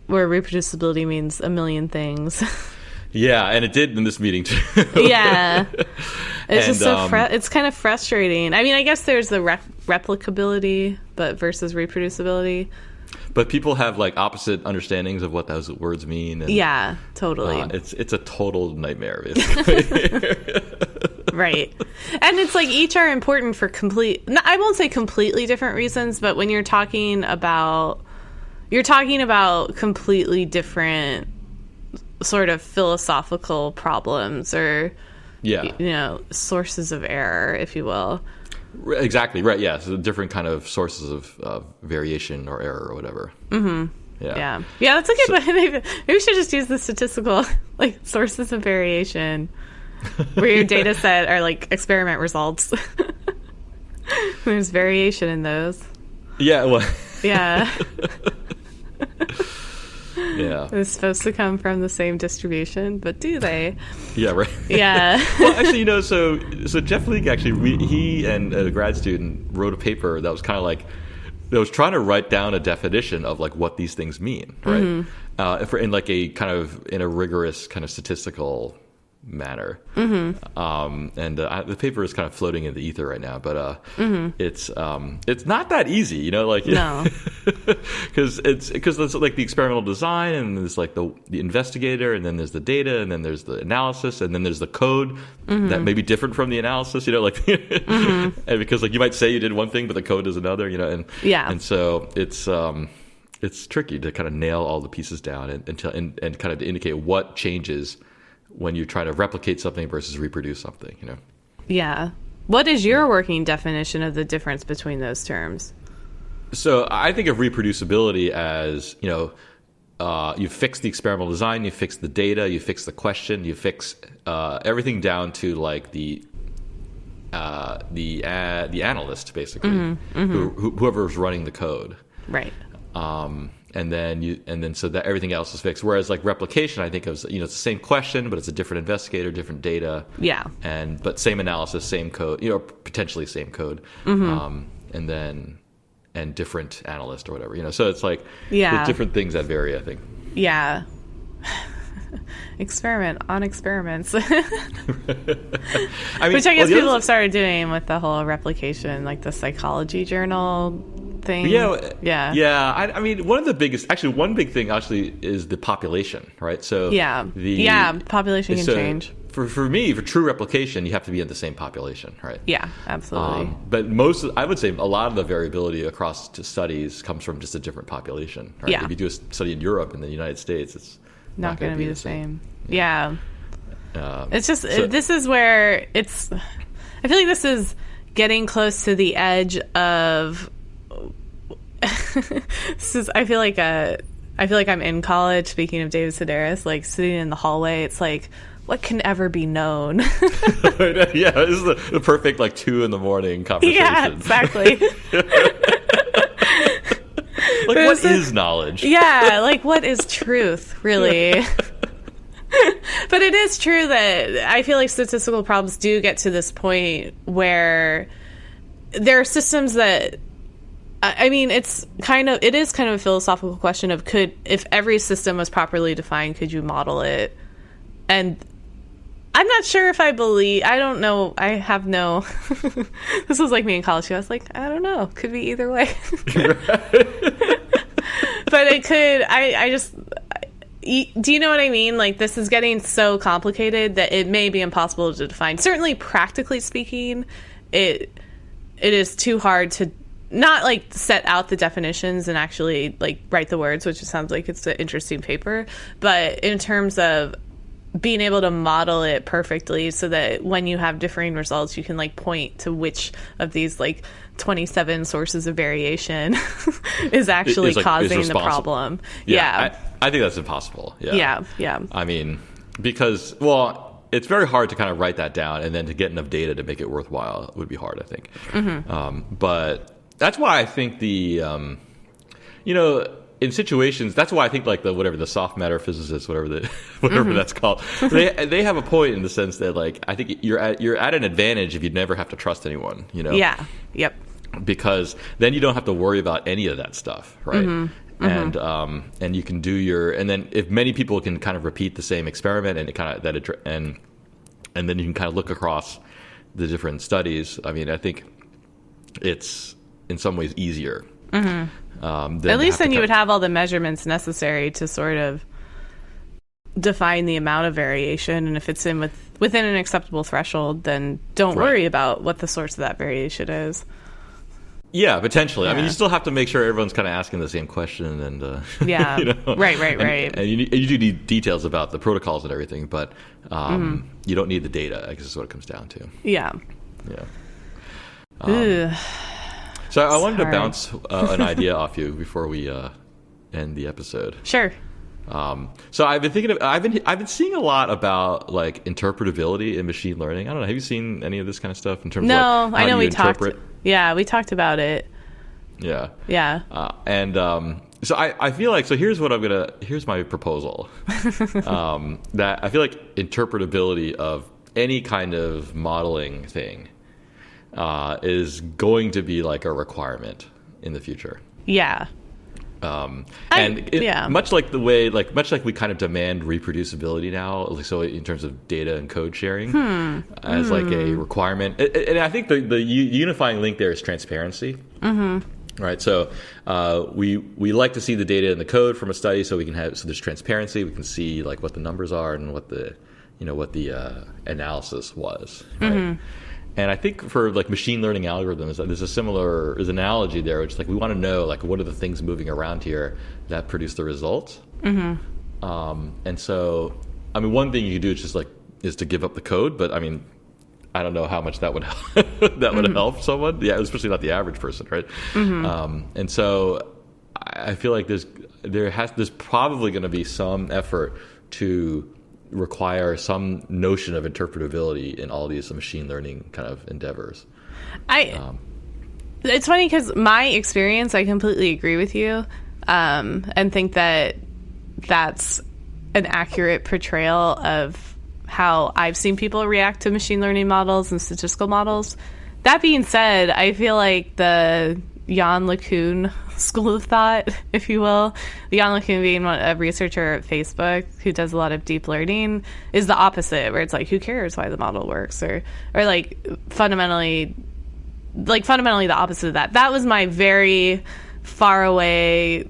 [SPEAKER 2] where reproducibility means a million things. Yeah,
[SPEAKER 1] and it did in this meeting too.
[SPEAKER 2] Yeah, it's just so it's kind of frustrating. I mean, I guess there's the replicability, but versus reproducibility.
[SPEAKER 1] But people have like opposite understandings of what those words mean. And,
[SPEAKER 2] yeah, totally.
[SPEAKER 1] It's a total nightmare, basically.
[SPEAKER 2] Right. And it's like each are important for I won't say completely different reasons, but when you're talking about completely different sort of philosophical problems or, sources of error, if you will.
[SPEAKER 1] Exactly. Right. Yeah. So different kind of sources of variation or error or whatever. Mm-hmm.
[SPEAKER 2] Yeah. That's a good one. Maybe we should just use the statistical like sources of variation where your data set are like experiment results. There's variation in those.
[SPEAKER 1] Yeah. Well.
[SPEAKER 2] Yeah.
[SPEAKER 1] Yeah.
[SPEAKER 2] It's supposed to come from the same distribution, but do they?
[SPEAKER 1] Yeah, right.
[SPEAKER 2] Yeah.
[SPEAKER 1] Well, actually, so Jeff Leake, actually, he and a grad student wrote a paper that was kind of like, that was trying to write down a definition of like what these things mean, right? Mm-hmm. In like a kind of, in a rigorous kind of statistical manner. Mm-hmm. And the paper is kind of floating in the ether right now, but it's not that easy, like
[SPEAKER 2] no,
[SPEAKER 1] because it's like the experimental design, and there's like the investigator, and then there's the data, and then there's the analysis, and then there's the code that may be different from the analysis, like and because like you might say you did one thing, but the code is another, and
[SPEAKER 2] yeah,
[SPEAKER 1] and so it's it's tricky to kind of nail all the pieces down and kind of to indicate what changes when you try to replicate something versus reproduce something, you know?
[SPEAKER 2] Yeah. What is your working definition of the difference between those terms?
[SPEAKER 1] So I think of reproducibility as, you know, you fix the experimental design, you fix the data, you fix the question, you fix everything down to like the analyst, basically, whoever's running the code.
[SPEAKER 2] Right.
[SPEAKER 1] And then so that everything else is fixed. Whereas like replication, I think of, you know, it's the same question, but it's a different investigator, different data.
[SPEAKER 2] Yeah.
[SPEAKER 1] But same analysis, same code, you know, potentially same code. And different analyst or whatever, you know. So it's like there's different things that vary, I think.
[SPEAKER 2] Yeah. Experiment on experiments. Which I guess people have started doing with the whole replication, like the psychology journal thing.
[SPEAKER 1] Yeah. I mean, one big thing is the population, right? So
[SPEAKER 2] population can change.
[SPEAKER 1] For me, for true replication, you have to be in the same population, right?
[SPEAKER 2] Yeah, absolutely.
[SPEAKER 1] But I would say a lot of the variability across studies comes from just a different population, right?
[SPEAKER 2] Yeah.
[SPEAKER 1] If you do a study in Europe and the United States, it's
[SPEAKER 2] not going to be the same. Yeah. It's just, this is where I feel like this is getting close to the edge of, I feel like I'm in college, speaking of David Sedaris, like sitting in the hallway, it's like, what can ever be known?
[SPEAKER 1] Yeah, this is the perfect like 2 a.m. conversation.
[SPEAKER 2] Yeah, exactly.
[SPEAKER 1] Like, what is knowledge?
[SPEAKER 2] Yeah, like, what is truth, really? But it is true that I feel like statistical problems do get to this point where there are systems that, I mean, it is kind of a philosophical question of if every system was properly defined, could you model it? And I'm not sure if I don't know. I have no, this was like me in college. I was like, I don't know. Could be either way. But it could, do you know what I mean? Like, this is getting so complicated that it may be impossible to define. Certainly, practically speaking, it is too hard to not like set out the definitions and actually like write the words, which it sounds like it's an interesting paper. But in terms of being able to model it perfectly so that when you have differing results, you can like point to which of these like 27 sources of variation is actually causing the problem.
[SPEAKER 1] Yeah. I think that's impossible. Yeah. I mean, because, well, it's very hard to kind of write that down and then to get enough data to make it worthwhile would be hard, I think. But that's why I think in situations, that's why I think like the soft matter physicists, whatever that's called, they have a point in the sense that like I think you're at an advantage if you never have to trust anyone, you know?
[SPEAKER 2] Yeah. Yep.
[SPEAKER 1] Because then you don't have to worry about any of that stuff, right? And you can do and then if many people can kind of repeat the same experiment and and then you can kind of look across the different studies. I mean, I think it's in some ways easier. At
[SPEAKER 2] least then you would have all the measurements necessary to sort of define the amount of variation, and if it's within an acceptable threshold, then don't worry about what the source of that variation is.
[SPEAKER 1] Yeah, potentially. Yeah. I mean, you still have to make sure everyone's kind of asking the same question, and
[SPEAKER 2] yeah,
[SPEAKER 1] you know?
[SPEAKER 2] right.
[SPEAKER 1] And you do need details about the protocols and everything, but you don't need the data. I guess is what it comes down to.
[SPEAKER 2] Yeah.
[SPEAKER 1] So I wanted to bounce an idea off you before we end the episode.
[SPEAKER 2] Sure.
[SPEAKER 1] So I've been seeing a lot about like interpretability in machine learning. I don't know. Have you seen any of this kind of stuff in terms of like, how
[SPEAKER 2] I know
[SPEAKER 1] you
[SPEAKER 2] we
[SPEAKER 1] interpret?
[SPEAKER 2] We talked about it.
[SPEAKER 1] Yeah.
[SPEAKER 2] Yeah.
[SPEAKER 1] So I feel like here's my proposal. That I feel like interpretability of any kind of modeling thing is going to be like a requirement in the future.
[SPEAKER 2] Yeah.
[SPEAKER 1] Much like we kind of demand reproducibility now, so in terms of data and code sharing as like a requirement. And I think the unifying link there is transparency. Right. So we like to see the data in the code from a study so there's transparency. We can see like what the numbers are and what the analysis was. Right. And I think for like machine learning algorithms, there's a similar analogy there. Which is like we want to know like what are the things moving around here that produce the results. And so, I mean, one thing you could do is to give up the code, but I mean, I don't know how much that would would help someone. Yeah, especially not the average person, right? And so, I feel like there's probably going to be some effort to require some notion of interpretability in all these machine learning kind of endeavors.
[SPEAKER 2] It's funny because my experience, I completely agree with you, and think that that's an accurate portrayal of how I've seen people react to machine learning models and statistical models. That being said, I feel like the Jan LeCun school of thought, if you will, Jan LeCun being a researcher at Facebook who does a lot of deep learning, is the opposite, where it's like, who cares why the model works, or like fundamentally the opposite of that. That was my very far away,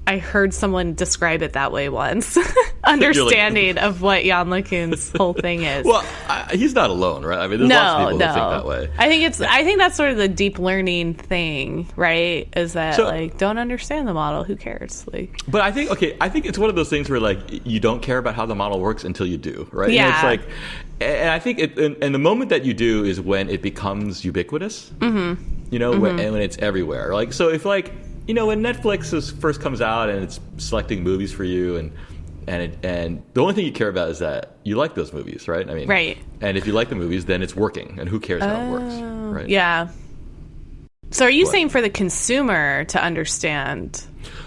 [SPEAKER 2] I heard someone describe it that way once, understanding of what Jan LeCun's whole thing is.
[SPEAKER 1] Well, he's not alone, right? I mean, there's lots of people who think that way.
[SPEAKER 2] I think that's sort of the deep learning thing, right? Is that like, don't understand the model, who cares? Like,
[SPEAKER 1] but I think it's one of those things where like you don't care about how the model works until you do, right?
[SPEAKER 2] Yeah.
[SPEAKER 1] And it's like, and I think and the moment that you do is when it becomes ubiquitous. You know, when it's everywhere. Like, so if like, you know, when Netflix first comes out and it's selecting movies for you, and the only thing you care about is that you like those movies, right? I mean,
[SPEAKER 2] right.
[SPEAKER 1] And if you like the movies, then it's working, and who cares how it works, right?
[SPEAKER 2] Yeah. So are you saying for the consumer to understand?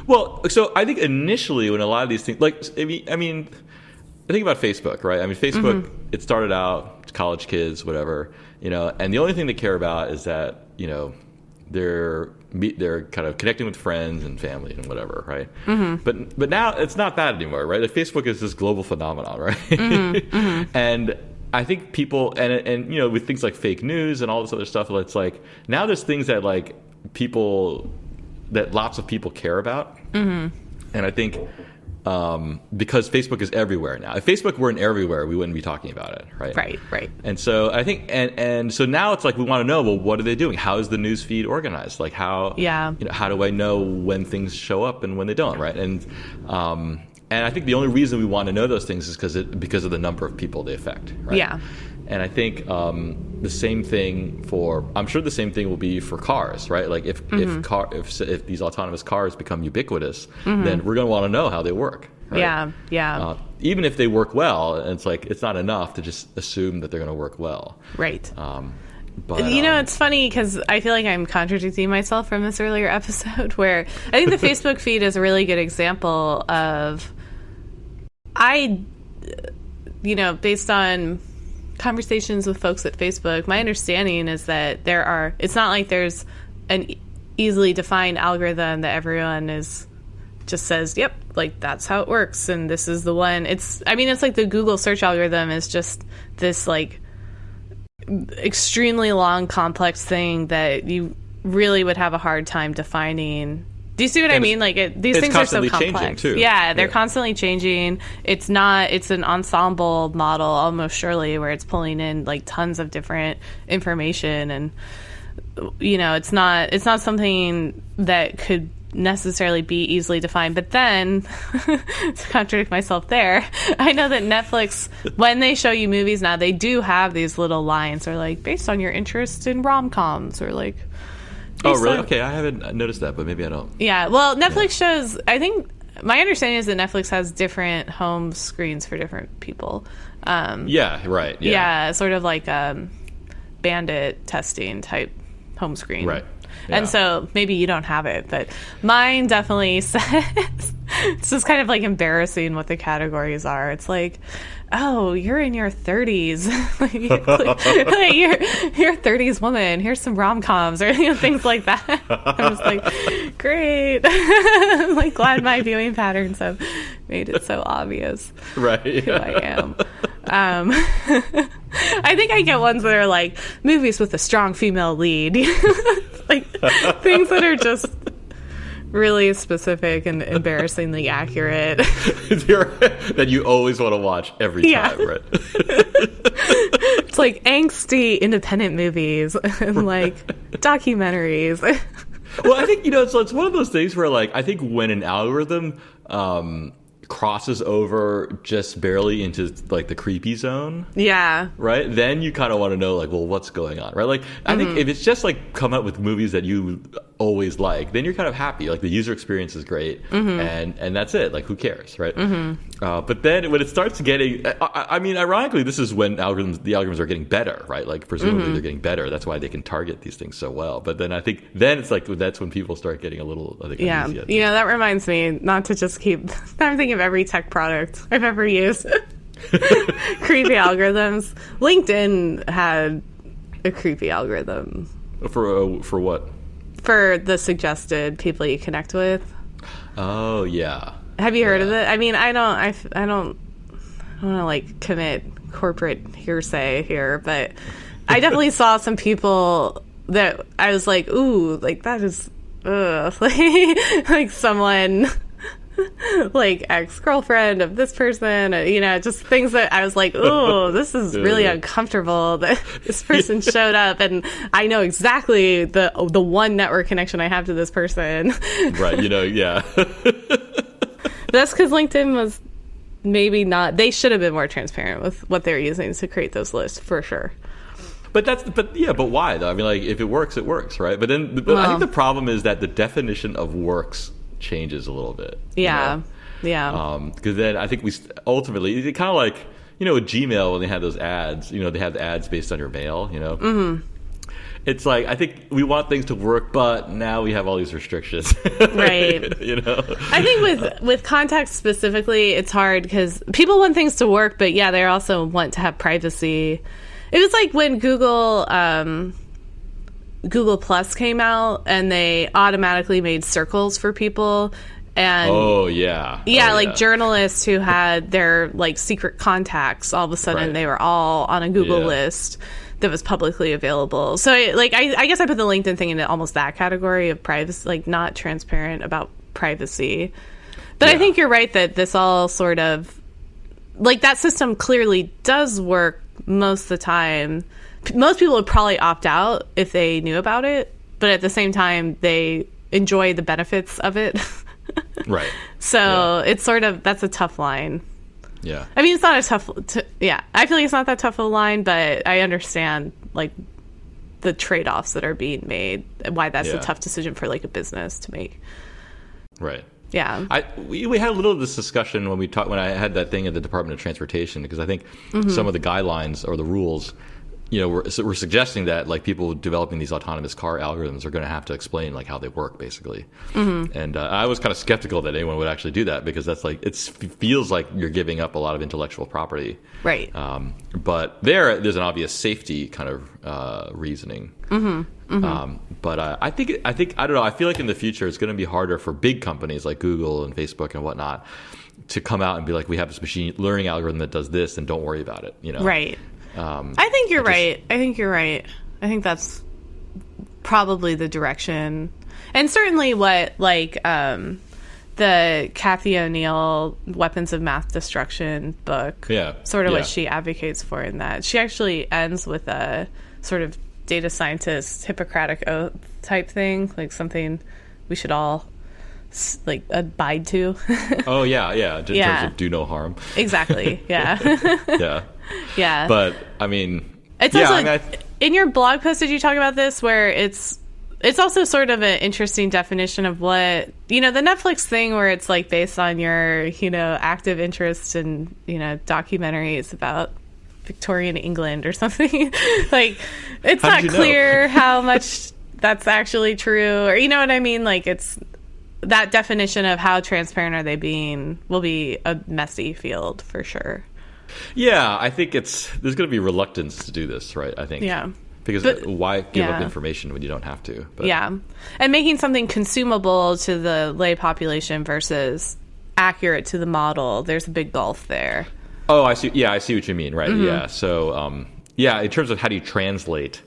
[SPEAKER 1] Well, so I think initially when a lot of these things, like, I mean, think about Facebook, right? I mean, Facebook, it started out college kids, whatever, you know, and the only thing they care about is that, you know, they're kind of connecting with friends and family and whatever, right? But now it's not that anymore, right? Like Facebook is this global phenomenon, right? And I think people and you know, with things like fake news and all this other stuff, it's like now there's things that like lots of people care about, and I think because Facebook is everywhere now. If Facebook weren't everywhere, we wouldn't be talking about it, right?
[SPEAKER 2] Right.
[SPEAKER 1] And so I think, and so now it's like we want to know, well, what are they doing? How is the news feed organized? Like how, you know, how do I know when things show up and when they don't, right? And I think the only reason we want to know those things is because of the number of people they affect, right?
[SPEAKER 2] Yeah.
[SPEAKER 1] And I think the same thing I'm sure the same thing will be for cars, right? Like if these autonomous cars become ubiquitous, then we're going to want to know how they work. Right?
[SPEAKER 2] Yeah.
[SPEAKER 1] Even if they work well, and it's like it's not enough to just assume that they're going to work well.
[SPEAKER 2] Right.
[SPEAKER 1] But,
[SPEAKER 2] you know, it's funny because I feel like I'm contradicting myself from this earlier episode where I think the Facebook feed is a really good example of you know, based on conversations with folks at Facebook, my understanding is that it's not like there's an easily defined algorithm that everyone just says, yep, like that's how it works and this is the one. It's like the Google search algorithm is just this like extremely long, complex thing that you really would have a hard time defining. Do you see what I mean? Like these things are so complex.
[SPEAKER 1] Too.
[SPEAKER 2] Yeah, they're constantly changing. It's an ensemble model almost surely where it's pulling in like tons of different information, and you know, it's not something that could necessarily be easily defined. But then to contradict myself there, I know that Netflix, when they show you movies now, they do have these little lines or like based on your interest in rom-coms or like.
[SPEAKER 1] Oh, really? Okay, I haven't noticed that, but maybe I don't.
[SPEAKER 2] Yeah, well, Netflix shows, I think, my understanding is that Netflix has different home screens for different people.
[SPEAKER 1] Yeah, right.
[SPEAKER 2] Yeah, sort of like bandit testing type home screen.
[SPEAKER 1] Right. Yeah.
[SPEAKER 2] And so maybe you don't have it, but mine definitely says, it's just kind of like embarrassing what the categories are. It's like, oh, you're in your 30s. like, you're a 30s woman. Here's some rom-coms or things like that. I was like, great. I'm like glad my viewing patterns have made it so obvious who I am. I think I get ones that are like movies with a strong female lead. Like things that are just really specific and embarrassingly accurate.
[SPEAKER 1] That you always want to watch every time, right?
[SPEAKER 2] It's like angsty independent movies and like documentaries.
[SPEAKER 1] Well, I think, it's one of those things where, like, I think when an algorithm crosses over just barely into, like, the creepy zone,
[SPEAKER 2] Yeah.
[SPEAKER 1] right, then you kind of want to know, like, well, what's going on, right? Like, I think if it's just, like, come up with movies that you always like, then you're kind of happy. Like, the user experience is great, and that's it. Like, who cares, right? But then when it starts getting, I mean, ironically, this is when the algorithms are getting better, right? Like, presumably they're getting better. That's why they can target these things so well. But then I think it's like that's when people start getting a little, I think,
[SPEAKER 2] Yeah.
[SPEAKER 1] uneasy.
[SPEAKER 2] That reminds me not to just keep. I'm thinking of every tech product I've ever used. Creepy algorithms. LinkedIn had a creepy algorithm
[SPEAKER 1] For what?
[SPEAKER 2] for the suggested people you connect with.
[SPEAKER 1] Oh yeah.
[SPEAKER 2] Have you heard of it? I mean, I don't want to like commit corporate hearsay here, but I definitely saw some people that I was like, ooh, like that is, ugh. Like someone, like ex-girlfriend of this person, just things that I was like, ooh, this is really uncomfortable that this person showed up and I know exactly the one network connection I have to this person.
[SPEAKER 1] Right, yeah.
[SPEAKER 2] That's because LinkedIn was maybe not. They should have been more transparent with what they're using to create those lists, for sure.
[SPEAKER 1] But why though? I mean, like, if it works, right? But then, I think the problem is that the definition of works changes a little bit.
[SPEAKER 2] Yeah,
[SPEAKER 1] Because then I think ultimately it kind of like with Gmail when they had those ads. They have the ads based on your mail. Mm-hmm. It's like, I think we want things to work, but now we have all these restrictions.
[SPEAKER 2] Right. I think with contacts specifically, it's hard because people want things to work, but yeah, they also want to have privacy. It was like when Google Plus came out and they automatically made circles for people. And like journalists who had their like secret contacts, all of a sudden they were all on a Google list that was publicly available. So I guess I put the LinkedIn thing into almost that category of privacy, like not transparent about privacy. But I think you're right that this all sort of, like, that system clearly does work most of the time. Most people would probably opt out if they knew about it, but at the same time, they enjoy the benefits of it.
[SPEAKER 1] Right.
[SPEAKER 2] So it's sort of, that's a tough line.
[SPEAKER 1] Yeah.
[SPEAKER 2] I mean, it's not a tough, I feel like it's not that tough of a line, but I understand, like, the trade-offs that are being made, and why that's a tough decision for, like, a business to make.
[SPEAKER 1] Right.
[SPEAKER 2] Yeah.
[SPEAKER 1] We had a little of this discussion when I had that thing at the Department of Transportation, because I think some of the guidelines or the rules, we're suggesting that, like, people developing these autonomous car algorithms are going to have to explain, like, how they work, basically. And I was kind of skeptical that anyone would actually do that, because that's like, it feels like you're giving up a lot of intellectual property.
[SPEAKER 2] Right.
[SPEAKER 1] But there's an obvious safety kind of reasoning. But I think I don't know. I feel like in the future it's going to be harder for big companies like Google and Facebook and whatnot to come out and be like, we have this machine learning algorithm that does this, and don't worry about it.
[SPEAKER 2] Right. I think you're right. I think that's probably the direction, and certainly what, like, the Cathy O'Neill Weapons of Math Destruction book. Sort of what she advocates for in that. She actually ends with a sort of data scientist Hippocratic oath type thing, like something we should all like abide to.
[SPEAKER 1] Oh yeah, in terms of do no harm.
[SPEAKER 2] Exactly. Yeah. Yeah.
[SPEAKER 1] But I mean,
[SPEAKER 2] it's also in your blog post. Did you talk about this? Where it's also sort of an interesting definition of what the Netflix thing, where it's like based on your active interest in documentaries about Victorian England or something. Like, it's not clear how much that's actually true, or what I mean. Like, it's that definition of how transparent are they being will be a messy field for sure.
[SPEAKER 1] Yeah, I think there's going to be reluctance to do this, right? I think. Yeah. Because why give up information when you don't have to? But. Yeah.
[SPEAKER 2] And making something consumable to the lay population versus accurate to the model, there's a big gulf there.
[SPEAKER 1] Oh, I see. Yeah, I see what you mean. Right. Yeah. So, in terms of how do you translate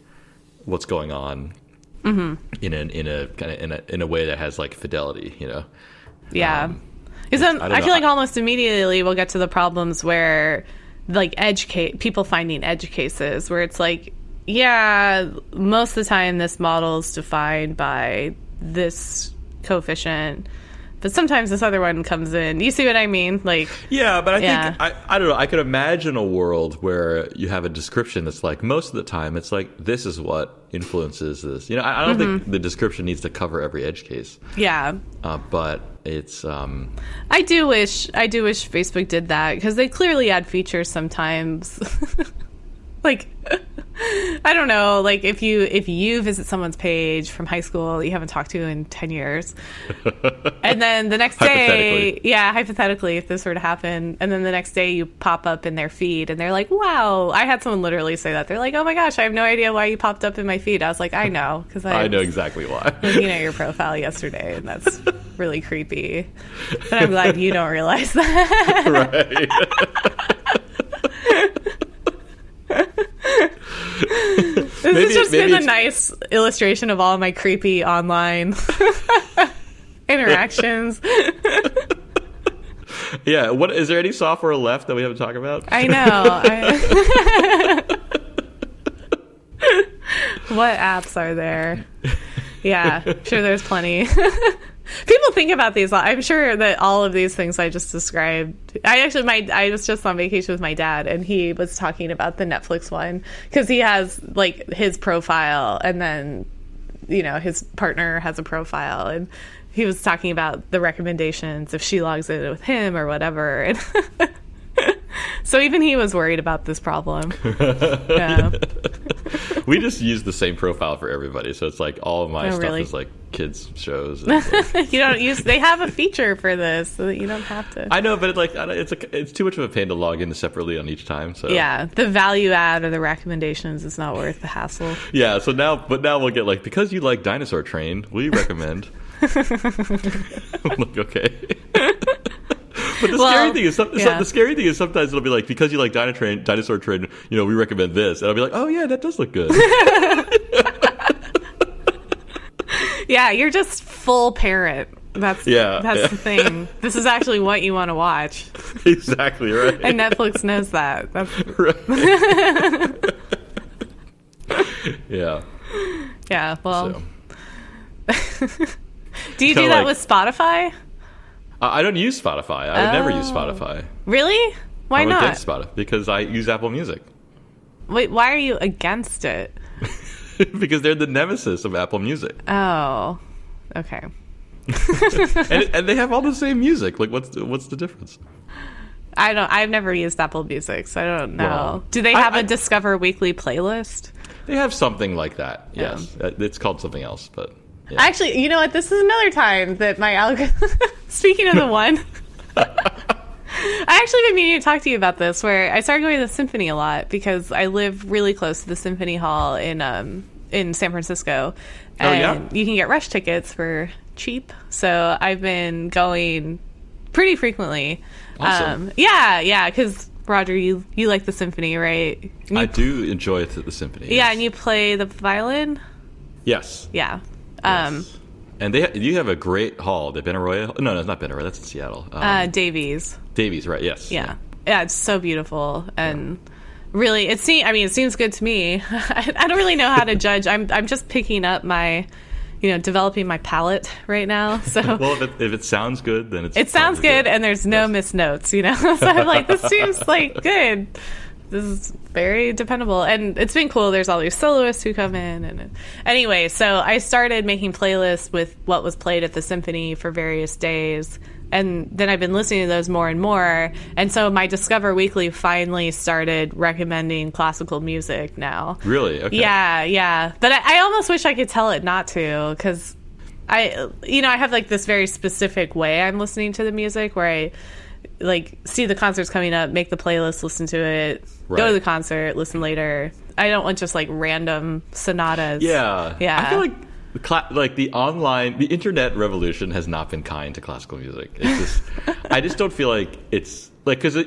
[SPEAKER 1] what's going on in a way that has, like, fidelity,
[SPEAKER 2] Yeah. Because then I feel like almost immediately we'll get to the problems where like people finding edge cases where it's like, yeah, most of the time this model is defined by this coefficient, but sometimes this other one comes in. You see what I mean? Like,
[SPEAKER 1] yeah, but I think I don't know. I could imagine a world where you have a description that's like, most of the time it's like, this is what influences this. You know, I don't think the description needs to cover every edge case.
[SPEAKER 2] Yeah,
[SPEAKER 1] but it's.
[SPEAKER 2] I do wish Facebook did that, because they clearly add features sometimes. Like, I don't know, like if you visit someone's page from high school that you haven't talked to in 10 years, and then the next day, hypothetically, if this were to happen, and then the next day you pop up in their feed and they're like, wow, I had someone literally say that. They're like, oh my gosh, I have no idea why you popped up in my feed. I was like, I know, because
[SPEAKER 1] I know exactly why.
[SPEAKER 2] Looking at your profile yesterday, and that's really creepy. But I'm glad you don't realize that.
[SPEAKER 1] Right.
[SPEAKER 2] This has just been a nice illustration of all my creepy online interactions.
[SPEAKER 1] Yeah. What is there any software left that we haven't talked about?
[SPEAKER 2] I know. What apps are there? Yeah, I'm sure there's plenty. People think about these. I'm sure that all of these things I just described. I was just on vacation with my dad, and he was talking about the Netflix one, because he has like his profile, and then his partner has a profile, and he was talking about the recommendations if she logs in with him or whatever. And so even he was worried about this problem. Yeah.
[SPEAKER 1] We just use the same profile for everybody, so it's like all of my stuff
[SPEAKER 2] really?
[SPEAKER 1] is like kids shows. And like,
[SPEAKER 2] you don't use. They have a feature for this, so that you don't have to.
[SPEAKER 1] I know, but it's too much of a pain to log in separately on each time. So
[SPEAKER 2] yeah, the value add or the recommendations is not worth the hassle.
[SPEAKER 1] Yeah. So now we'll get like, because you like Dinosaur Train, will you recommend? I'm like, okay. But the scary thing is sometimes it'll be like, because you like Dinosaur Train, we recommend this, and I'll be like, oh yeah, that does look good.
[SPEAKER 2] Yeah, you're just full parent. That's the thing. This is actually what you want to watch.
[SPEAKER 1] Exactly right.
[SPEAKER 2] And Netflix knows that. That's
[SPEAKER 1] right. Yeah.
[SPEAKER 2] Yeah. Well.
[SPEAKER 1] So.
[SPEAKER 2] Do you do that with Spotify?
[SPEAKER 1] I don't use Spotify. I would never use Spotify.
[SPEAKER 2] Really? Why not?
[SPEAKER 1] I'm against Spotify because I use Apple Music.
[SPEAKER 2] Wait, why are you against it?
[SPEAKER 1] Because they're the nemesis of Apple Music.
[SPEAKER 2] Oh, okay.
[SPEAKER 1] and they have all the same music. Like, what's the difference?
[SPEAKER 2] I've never used Apple Music, so I don't know.
[SPEAKER 1] Well,
[SPEAKER 2] do they have a Discover Weekly playlist?
[SPEAKER 1] They have something like that. Yes, it's called something else, but. Yeah.
[SPEAKER 2] Actually, you know what? This is another time that my algorithm... Speaking of the one... I actually been meaning to talk to you about this, where I started going to the Symphony a lot, because I live really close to the Symphony Hall in San Francisco. And you can get rush tickets for cheap. So I've been going pretty frequently.
[SPEAKER 1] Awesome.
[SPEAKER 2] Yeah, because... Roger, you like the Symphony, right?
[SPEAKER 1] I do enjoy the Symphony.
[SPEAKER 2] Yeah, yes. And you play the violin?
[SPEAKER 1] Yes.
[SPEAKER 2] Yeah.
[SPEAKER 1] Yes. And you have a great hall. The Benaroya? No, it's not Benaroya. That's in Seattle.
[SPEAKER 2] Davies.
[SPEAKER 1] Davies, right? Yes.
[SPEAKER 2] Yeah. It's so beautiful, and really, it seems good to me. I don't really know how to judge. I'm just picking up my, developing my palette right now. So
[SPEAKER 1] well, if it sounds good, then it
[SPEAKER 2] sounds good, and there's no missed notes. So I'm like, this seems like good. This is very dependable, and it's been cool. There's all these soloists who come in, and anyway, so I started making playlists with what was played at the Symphony for various days, and then I've been listening to those more and more, and so my Discover Weekly finally started recommending classical music now.
[SPEAKER 1] Really? Okay.
[SPEAKER 2] Yeah, but I almost wish I could tell it not to, because I have like this very specific way I'm listening to the music, where I like see the concerts coming up, make the playlist, listen to it, go to the concert, listen later. I don't want just like random sonatas.
[SPEAKER 1] Yeah. I feel like the internet revolution has not been kind to classical music. It's just I just don't feel like it's like, because I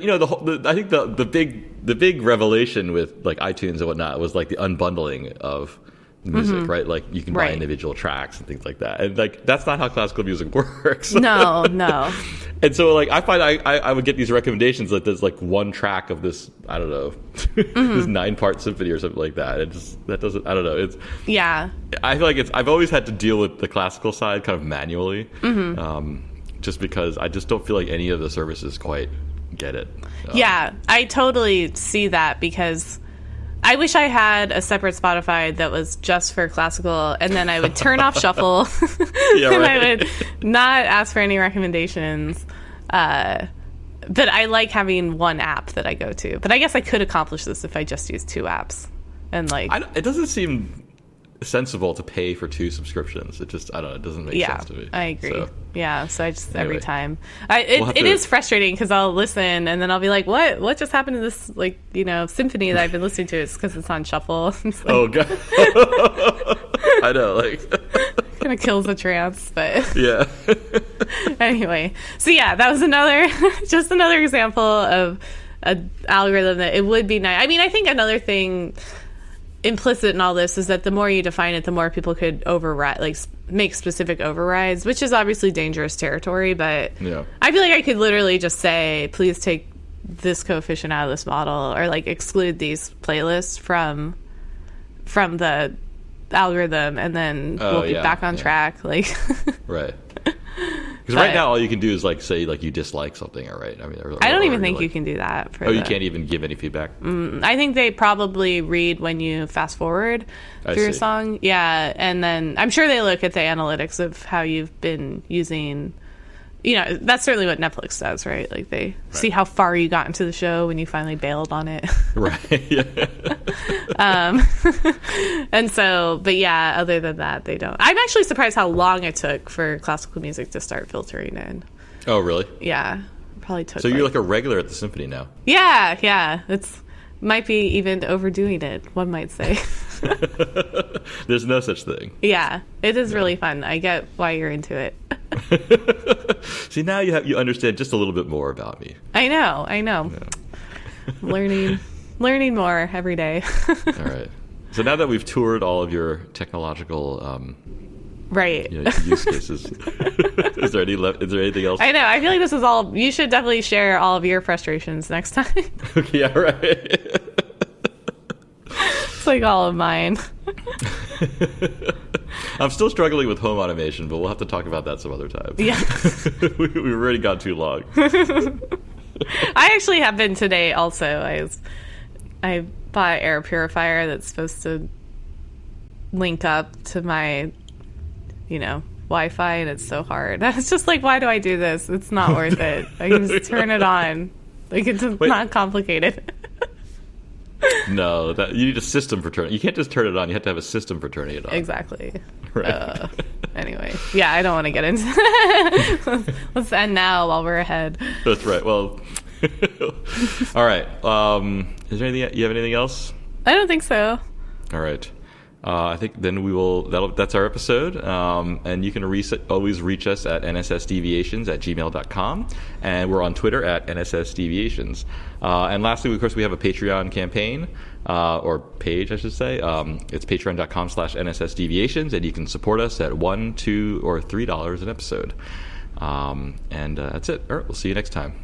[SPEAKER 1] think the big revelation with like iTunes and whatnot was like the unbundling of music, right? Like you can buy individual tracks and things like that, and like that's not how classical music works.
[SPEAKER 2] No.
[SPEAKER 1] And so, like, I find I would get these recommendations that there's like one track of this, I don't know, this 9-part symphony or something like that. It just, that doesn't, I don't know. It's,
[SPEAKER 2] yeah.
[SPEAKER 1] I feel like I've always had to deal with the classical side kind of manually, just because I just don't feel like any of the services quite get it.
[SPEAKER 2] Yeah, I totally see that, because I wish I had a separate Spotify that was just for classical, and then I would turn off shuffle,
[SPEAKER 1] Yeah,
[SPEAKER 2] and
[SPEAKER 1] right.
[SPEAKER 2] I would not ask for any recommendations. But I like having one app that I go to. But I guess I could accomplish this if I just used 2 apps. And like,
[SPEAKER 1] It doesn't seem sensible to pay for 2 subscriptions. It just, I don't know, it doesn't make sense to me.
[SPEAKER 2] I agree.
[SPEAKER 1] So,
[SPEAKER 2] Yeah, so I just
[SPEAKER 1] anyway.
[SPEAKER 2] every time
[SPEAKER 1] We'll
[SPEAKER 2] it is frustrating, because I'll listen and then I'll be like, what just happened to this, like, you know, symphony that I've been listening to? It's because it's on shuffle. It's like,
[SPEAKER 1] oh god. I know, like
[SPEAKER 2] kind of kills the trance. But
[SPEAKER 1] yeah.
[SPEAKER 2] anyway, so yeah, that was just another example of an algorithm that it would be nice. I mean, I think another thing implicit in all this is that the more you define it, the more people could override, like make specific overrides, which is obviously dangerous territory. But
[SPEAKER 1] Yeah.
[SPEAKER 2] I feel like I could literally just say, please take this coefficient out of this model, or like exclude these playlists from the algorithm, and then we'll be back on track. Like,
[SPEAKER 1] Right. Because right now all you can do is like say like you dislike something, all right? I mean,
[SPEAKER 2] I don't even think you can do that.
[SPEAKER 1] You can't even give any feedback.
[SPEAKER 2] I think they probably read when you fast forward through a song. Yeah, and then I'm sure they look at the analytics of how you've been using. You know, that's certainly what Netflix does, right? Like they see how far you got into the show when you finally bailed on it.
[SPEAKER 1] Right. Yeah.
[SPEAKER 2] And so, but yeah, other than that, they don't. I'm actually surprised how long it took for classical music to start filtering in.
[SPEAKER 1] Oh, really?
[SPEAKER 2] Yeah, probably took.
[SPEAKER 1] So you're like a regular at the symphony now.
[SPEAKER 2] Yeah. It's might be even overdoing it, one might say.
[SPEAKER 1] There's no such thing.
[SPEAKER 2] Yeah, it is really fun. I get why you're into it.
[SPEAKER 1] See, now you understand just a little bit more about me.
[SPEAKER 2] I know. Yeah. learning more every day.
[SPEAKER 1] All right. So now that we've toured all of your technological
[SPEAKER 2] right,
[SPEAKER 1] use cases, is there anything else?
[SPEAKER 2] I know. I feel like this is all. You should definitely share all of your frustrations next time.
[SPEAKER 1] Okay, yeah, right.
[SPEAKER 2] It's like all of mine.
[SPEAKER 1] I'm still struggling with home automation, but we'll have to talk about that some other time.
[SPEAKER 2] Yeah.
[SPEAKER 1] We've already gone too long.
[SPEAKER 2] I actually have been today also. I bought an air purifier that's supposed to link up to my, Wi-Fi, and it's so hard. I was just like, why do I do this? It's not worth it. I can just turn it on. Like, it's not complicated.
[SPEAKER 1] No, you need a system for turning. You can't just turn it on. You have to have a system for turning it on.
[SPEAKER 2] Exactly.
[SPEAKER 1] Right.
[SPEAKER 2] Anyway, yeah, I don't want to get into. Let's end now while we're ahead.
[SPEAKER 1] That's right. Well, all right. Is there anything? You have anything else?
[SPEAKER 2] I don't think so.
[SPEAKER 1] All right. I think then we will. That's our episode. And you can always reach us at nssdeviations@gmail.com, and we're on Twitter at nssdeviations. And lastly, of course, we have a Patreon campaign or page, I should say. It's patreon.com/nssdeviations, and you can support us at $1, $2, or $3 an episode. And that's it. All right. We'll see you next time.